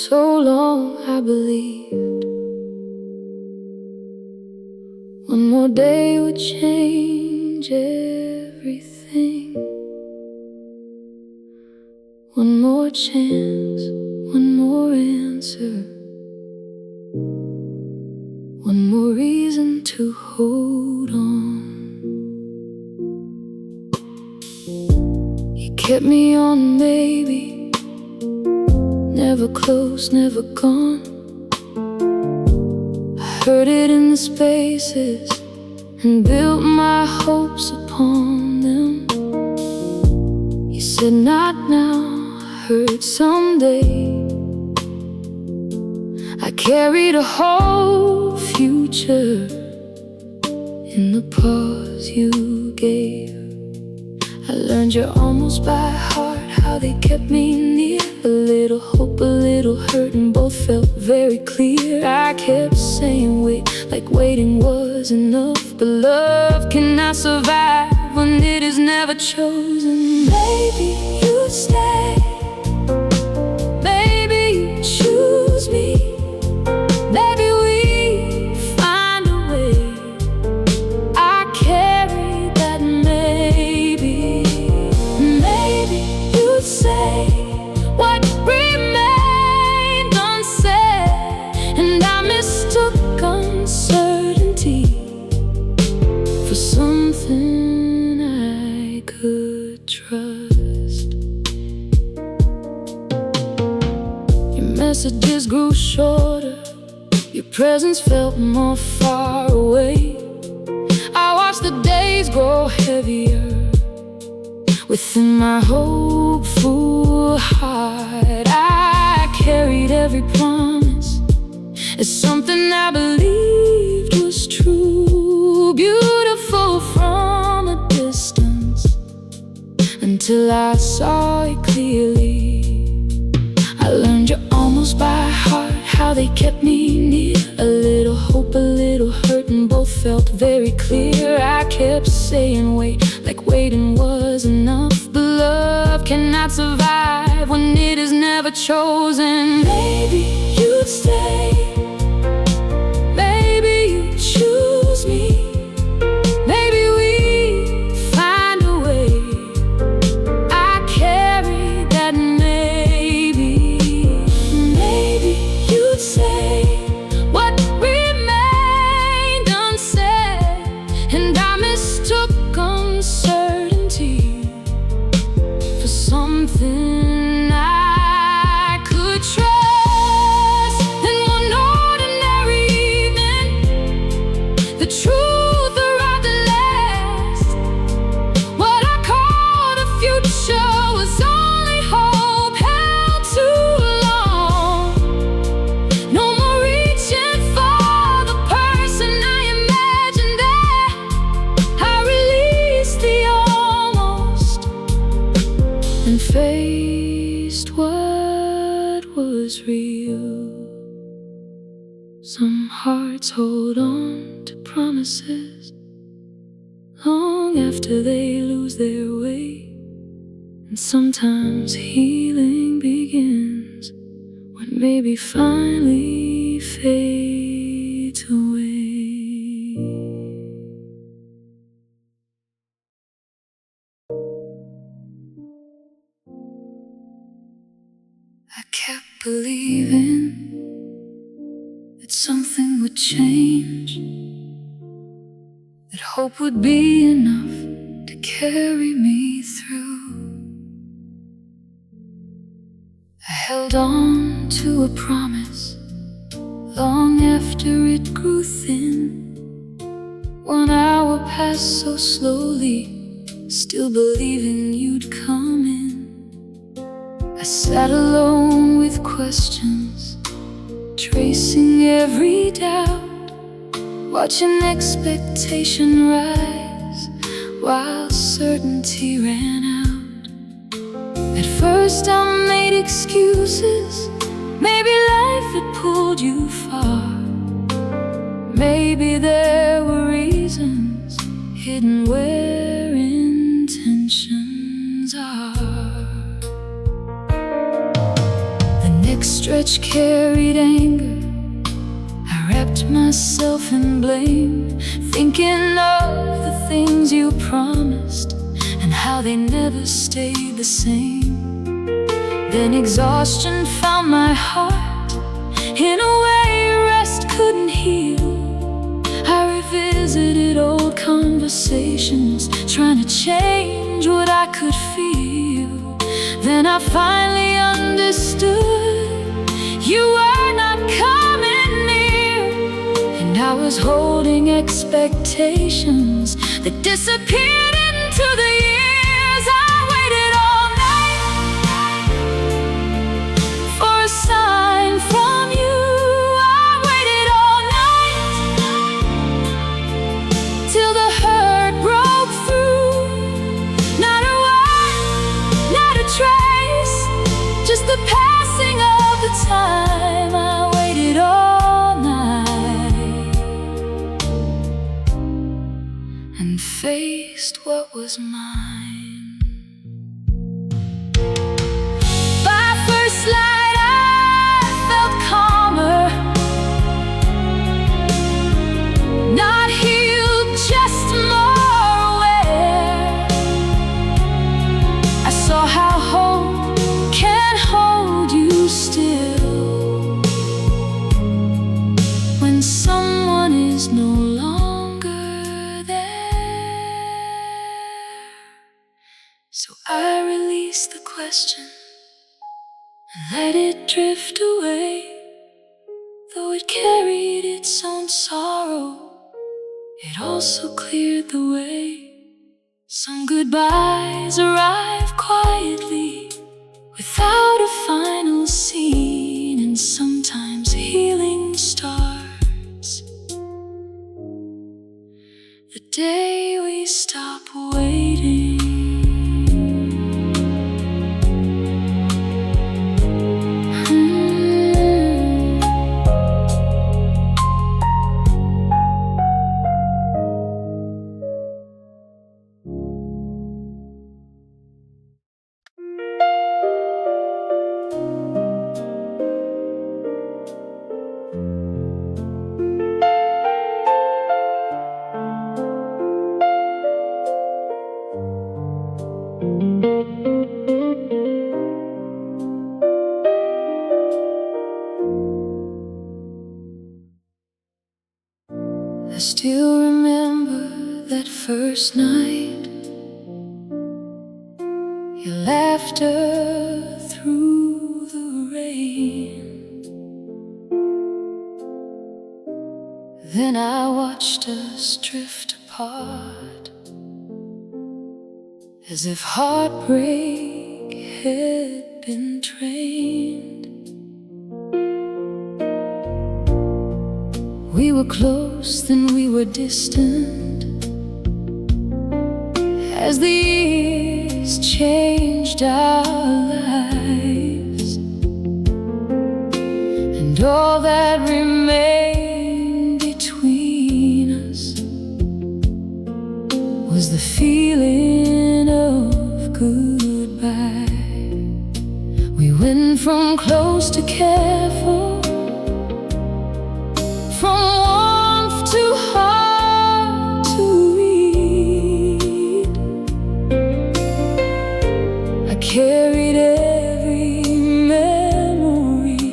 so long I believed one more day would change everything. One more chance, one more answer, one more reason to hold on. You kept me on, baby, never close, never gone. I heard it in the spaces and built my hopes upon them. You said not now, I heard someday. I carried a whole future in the pause you gave. I learned you almost by heart, how they kept me near. A little hope, a little hurt, and both felt very clear. I kept saying wait, like waiting was enough. But love cannot survive when it is never chosen. Maybe you'd stay, maybe you choose me. Maybe we find a way. I carry that maybe. Maybe you'd say what remained unsaid, and I mistook uncertainty for something I could trust. Your messages grew shorter, your presence felt more far away. I watched the days grow heavier within my hopeful heart. I carried every promise as something I believed was true, beautiful from a distance, until I saw it clearly. I learned you almost by heart, how they kept me near. A little hope, a little hurt, and both felt very clear. I kept saying wait, like waiting was enough. But love cannot survive when it is never chosen. Maybe you'd stay, maybe you choose me. Maybe we find a way. I carry that maybe. Maybe you'd say what remained unsaid, and I mistook uncertainty for something I could trust. In one ordinary evening, the truth arrived at last. What I called a future was only hope held too long. No more reaching for the person I imagined there. I released the almost and faced what was real. Some hearts hold on to promises long after they lose their way. And sometimes healing begins when maybe finally fades away. I kept believing that something would change, that hope would be enough to carry me through. I held on to a promise long after it grew thin. 1 hour passed so slowly, still believing you'd come in. I sat alone with questions, tracing every doubt, watching expectation rise while certainty ran out. At first I made excuses, maybe life had pulled you far. Maybe there were reasons hidden where intentions are. The next stretch stretch carried anger. I wrapped myself in blame, thinking of the things you promised and how they never stayed the same. Then exhaustion found my heart in a way rest couldn't heal. I revisited old conversations, trying to change what I could feel. Then I finally understood you were not coming near, and I was holding expectations that disappeared into the years. I waited all night for a sign from you. I waited all night till the hurt broke through. Not a word, not a trace, just the passing of the time. I waited all night and faced what was mine. By first light I felt calmer, not healed, just more aware. I saw how hope can hold you still when someone is no longer there. So I released the question and let it drift away. Though it carried its own sorrow, it also cleared the way. Some goodbyes arrive quietly, without a final scene, and sometimes healing starts the day we stop waiting. I still remember that first night, your laughter through the rain. Then I watched us drift apart, as if heartbreak had been trained. We were close, then we were distant, as the years changed our lives, and all that remained between us was the feeling of goodbye. We went from close to careful, from warmth to hard to read. I carried every memory,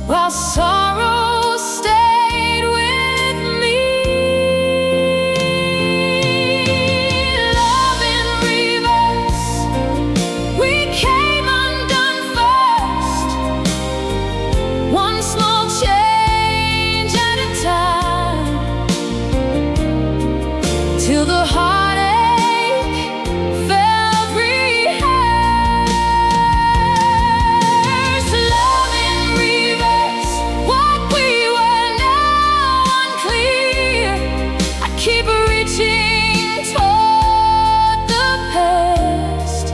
while sorrow stayed with me. Love in reverse, we came undone first. One small change at a time, till the heartache felt rehearsed. Love in reverse, what we were now unclear. I keep reaching toward the past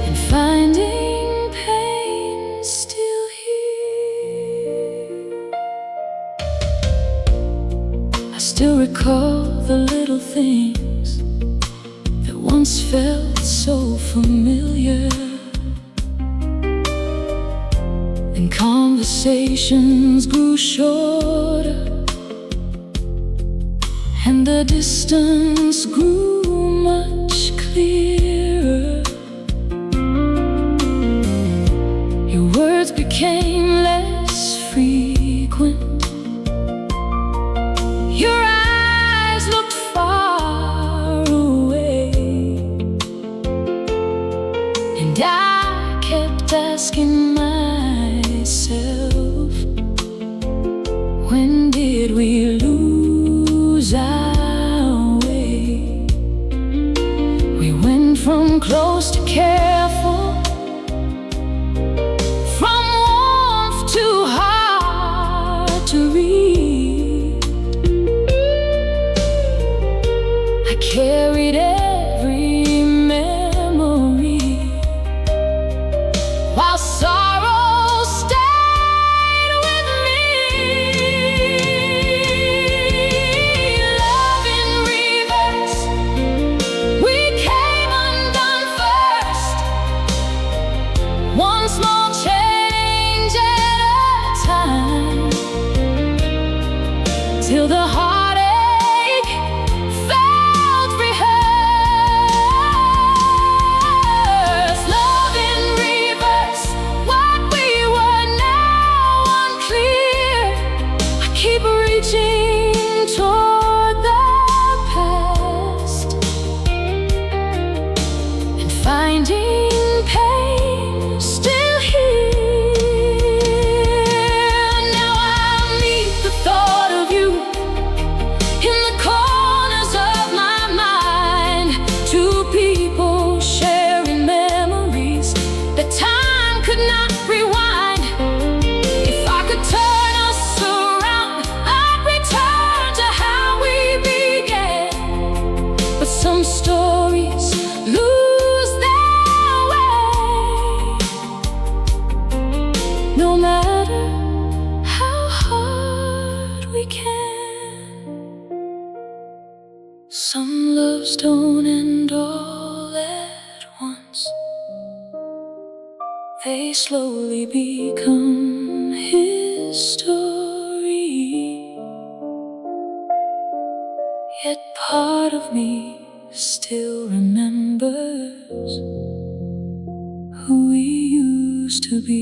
and finding pain still here. I still recall the little things that once felt so familiar. conversations grew shorter, and the distance grew much clearer. Your words became less frequent. Your eyes looked far away, and I kept asking myself, when did we lose our way? We went from close to careful, from warmth to hard to read. I carried every memory, while sorrow stayed with me. Love in reverse, we came undone first, one small change at a time, till the heartache felt rehearsed. Love in reverse, what we were now unclear. I keep reaching toward the past and finding pain still here. Now I meet the thought of you in the corners of my mind. Two people sharing memories that time could not rewind. If I could turn us around, I'd return to how we began. But some stories lose their way, no matter how hard we can. Some loves don't end all at once, they slowly become history. Yet part of me still remembers who we used to be.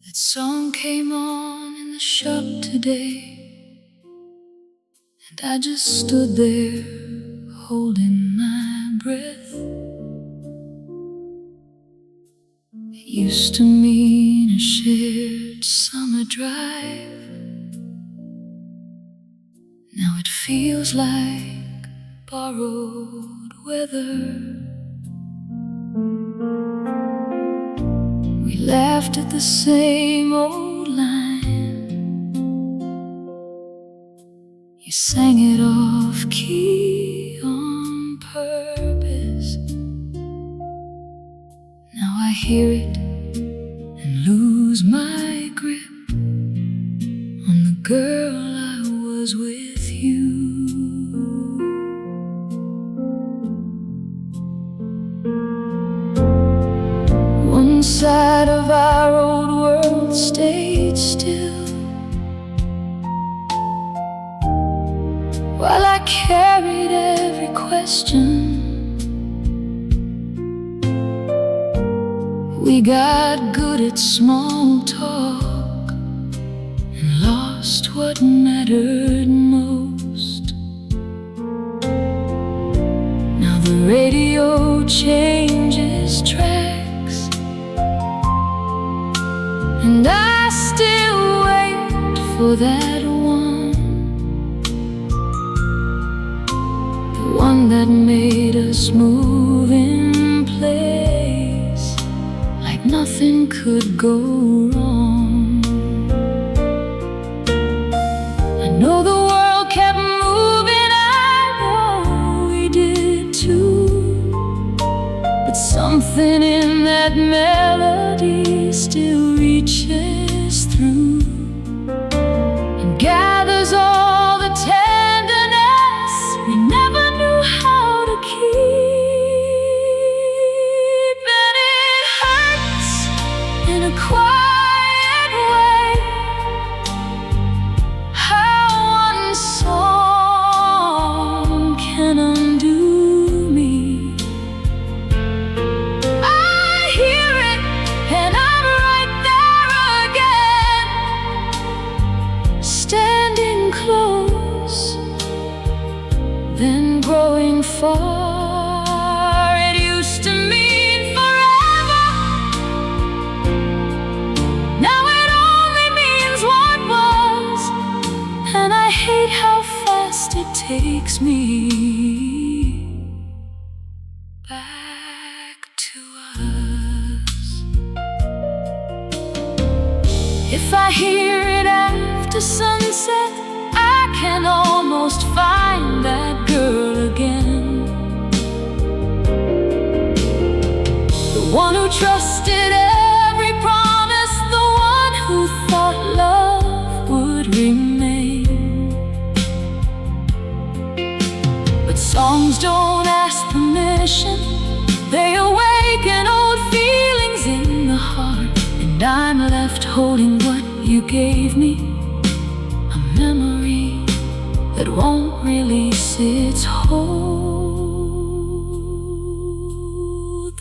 That song came on in the shop today, and I just stood there holding my breath. It used to mean a shared summer drive. Now it feels like borrowed weather. We laughed at the same old line. You sang it off key on purpose. Now I hear it and lose my grip on the girl I was with you. One side of our old world stayed still, while I carried every question. We got good at small talk and lost what mattered most. Now the radio changes tracks, and I still wait for that one, the one that made us move in place like nothing could go wrong. I know the world kept moving, I know we did too, but something in that melody still reaches through and gathers all then growing far. It used to mean forever, now it only means what was. And I hate how fast it takes me back to us. If I hear it after sunset, I can almost find that girl again, the one who trusted every promise, the one who thought love would remain. But songs don't ask permission, they awaken old feelings in the heart. And I'm left holding what you gave me, a memory that won't release its hold.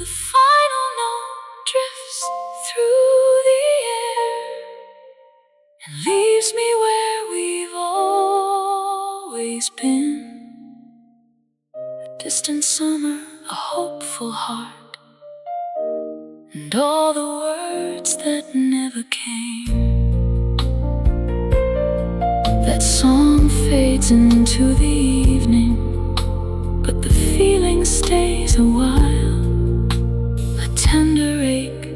The final note drifts through the air and leaves me where we've always been. A distant summer, a hopeful heart, and all the words that never came. That song fades into the evening, but the feeling stays a while. A tender ache,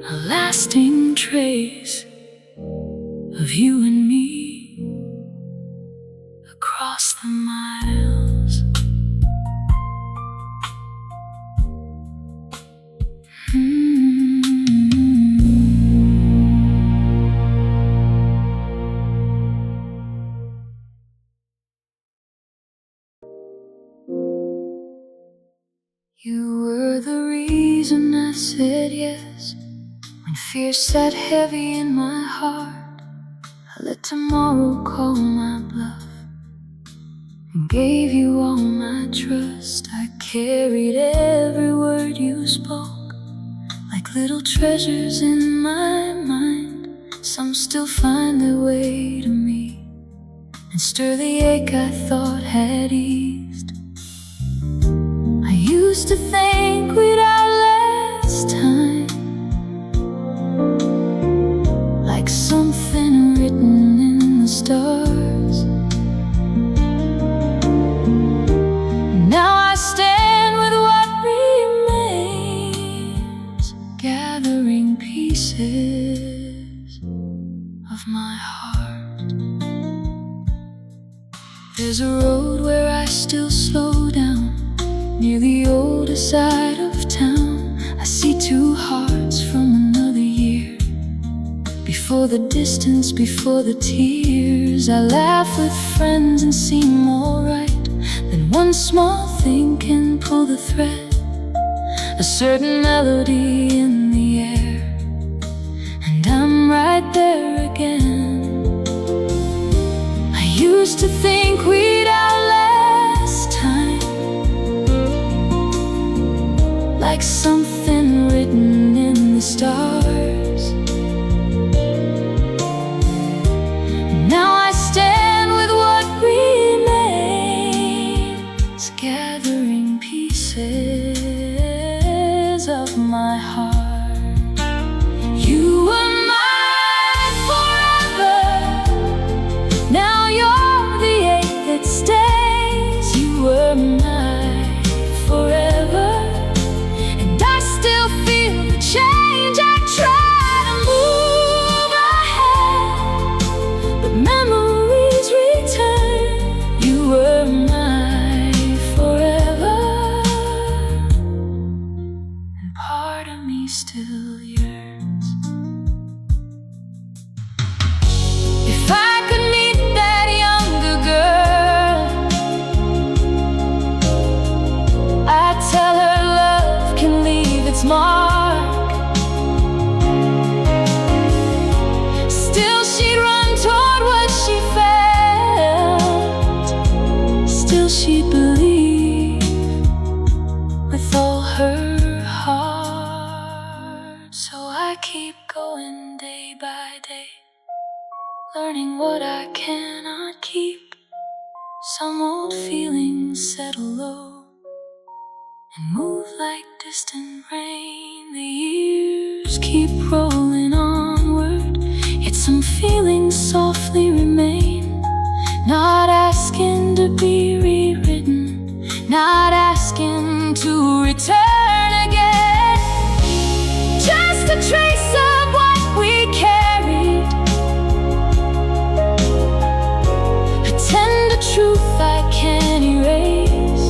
a lasting trace of you and me across the miles. You were the reason I said yes, when fear sat heavy in my heart. I let tomorrow call my bluff and gave you all my trust. I carried every word you spoke like little treasures in my mind. Some still find their way to me and stir the ache I thought had eased. I used to think we'd outlast time, like something written in the stars. Now I stand with what remains, gathering pieces of my heart. There's a road where I still slow down, near the older side of town. I see two hearts from another year, before the distance, before the tears. I laugh with friends and seem alright, then one small thing can pull the thread, a certain melody in the air, and I'm right there again. I used to think we'd outlast time, like something written in the stars. Now I stand with what remains, gathering pieces of my heart. You were mine forever, now you're the ache that stays. You were mine forever, change. I try to move ahead, but memories return. You were mine forever, and part of me still yearns. If I could meet that younger girl, I'd tell her love can leave its mark. She'd believe with all her heart. So I keep going day by day, learning what I cannot keep. Some old feelings settle low and move like distant rain. The years keep rolling onward, yet some feelings softly remain. Not asking to be rewritten, not asking to return again. Just a trace of what we carried, a tender truth I can't erase.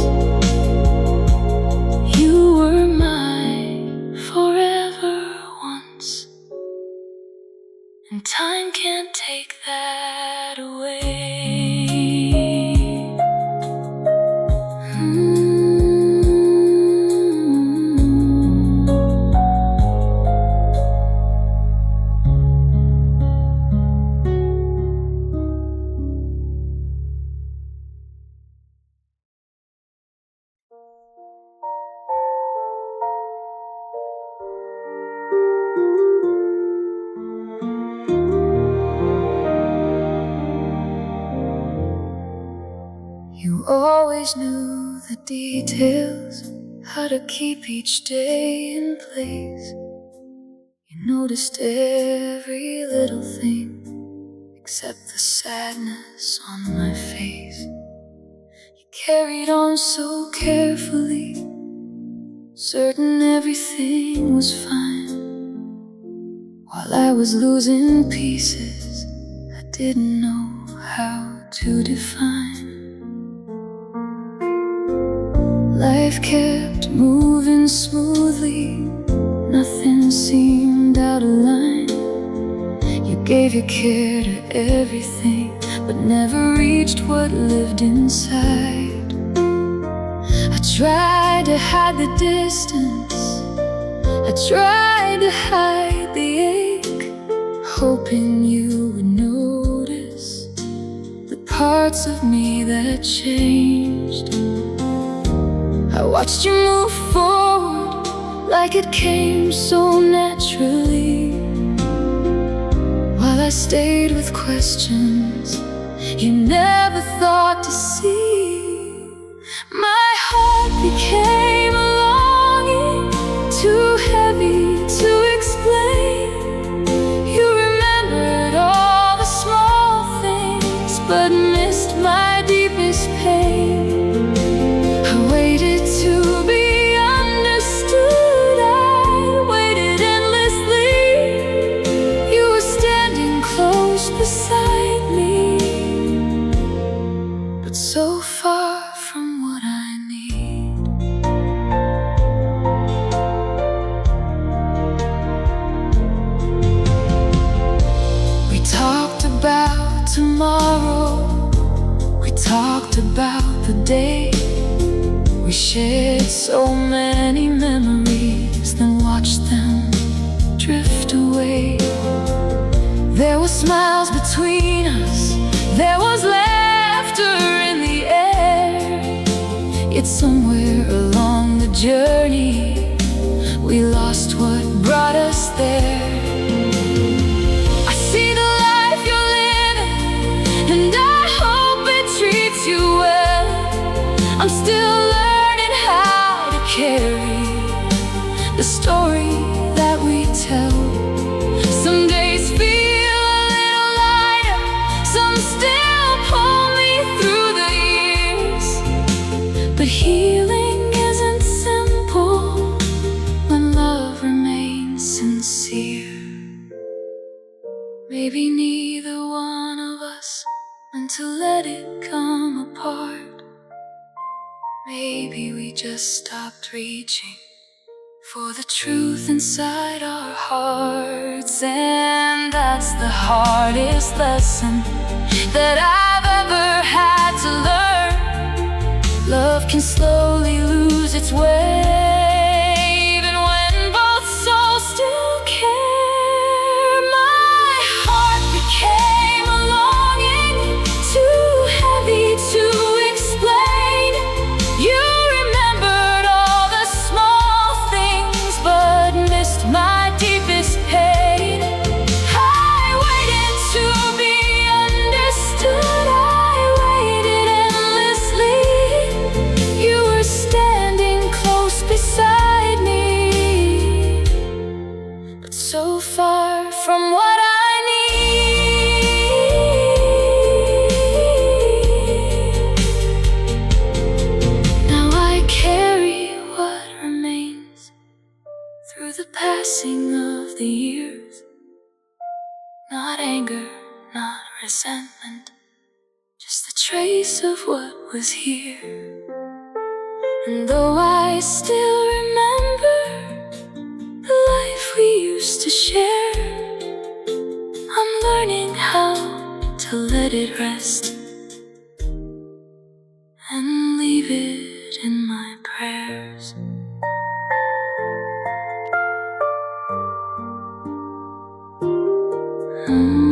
You were mine forever once, and time can't take that away. You always knew the details, how to keep each day in place. You noticed every little thing, except the sadness on my face. You carried on so carefully, certain everything was fine, while I was losing pieces I didn't know how to define. Life kept moving smoothly, nothing seemed out of line. You gave your care to everything, but never reached what lived inside. I tried to hide the distance, I tried to hide the ache, hoping you would notice the parts of me that changed. I watched you move forward like it came so naturally, while I stayed with questions you never thought to see. My heart became a longing, too heavy to explain. You remembered all the small things, but missed my deepest pain. I waited to be understood, I waited endlessly. You were standing close beside me, but so far from what I need. We talked about tomorrow, we talked about the day. We shared so many memories, then watched them drift away. There were smiles between us, there was laughter in the air. Yet somewhere along the journey, we lost what brought us there. I see the life you're living, and I hope it treats you well. I'm still learning how to carry the story that we tell. Some days feel a little lighter, some still pull me through the years. But healing isn't simple when love remains sincere. Maybe neither one of us meant to let it come apart. Maybe we just stopped reaching for the truth inside our hearts. And that's the hardest lesson that I've ever had to learn. Love can slowly lose its way, even when both souls still care. My heart became a longing, too heavy to explain. You remembered all the small things, but missed my deepest pain. I waited to be understood, I waited endlessly. passing of the years. Not anger, not resentment, just a trace of what was here. And though I still remember the life we used to share, I'm learning how to let it rest and leave it in my prayers. Mm.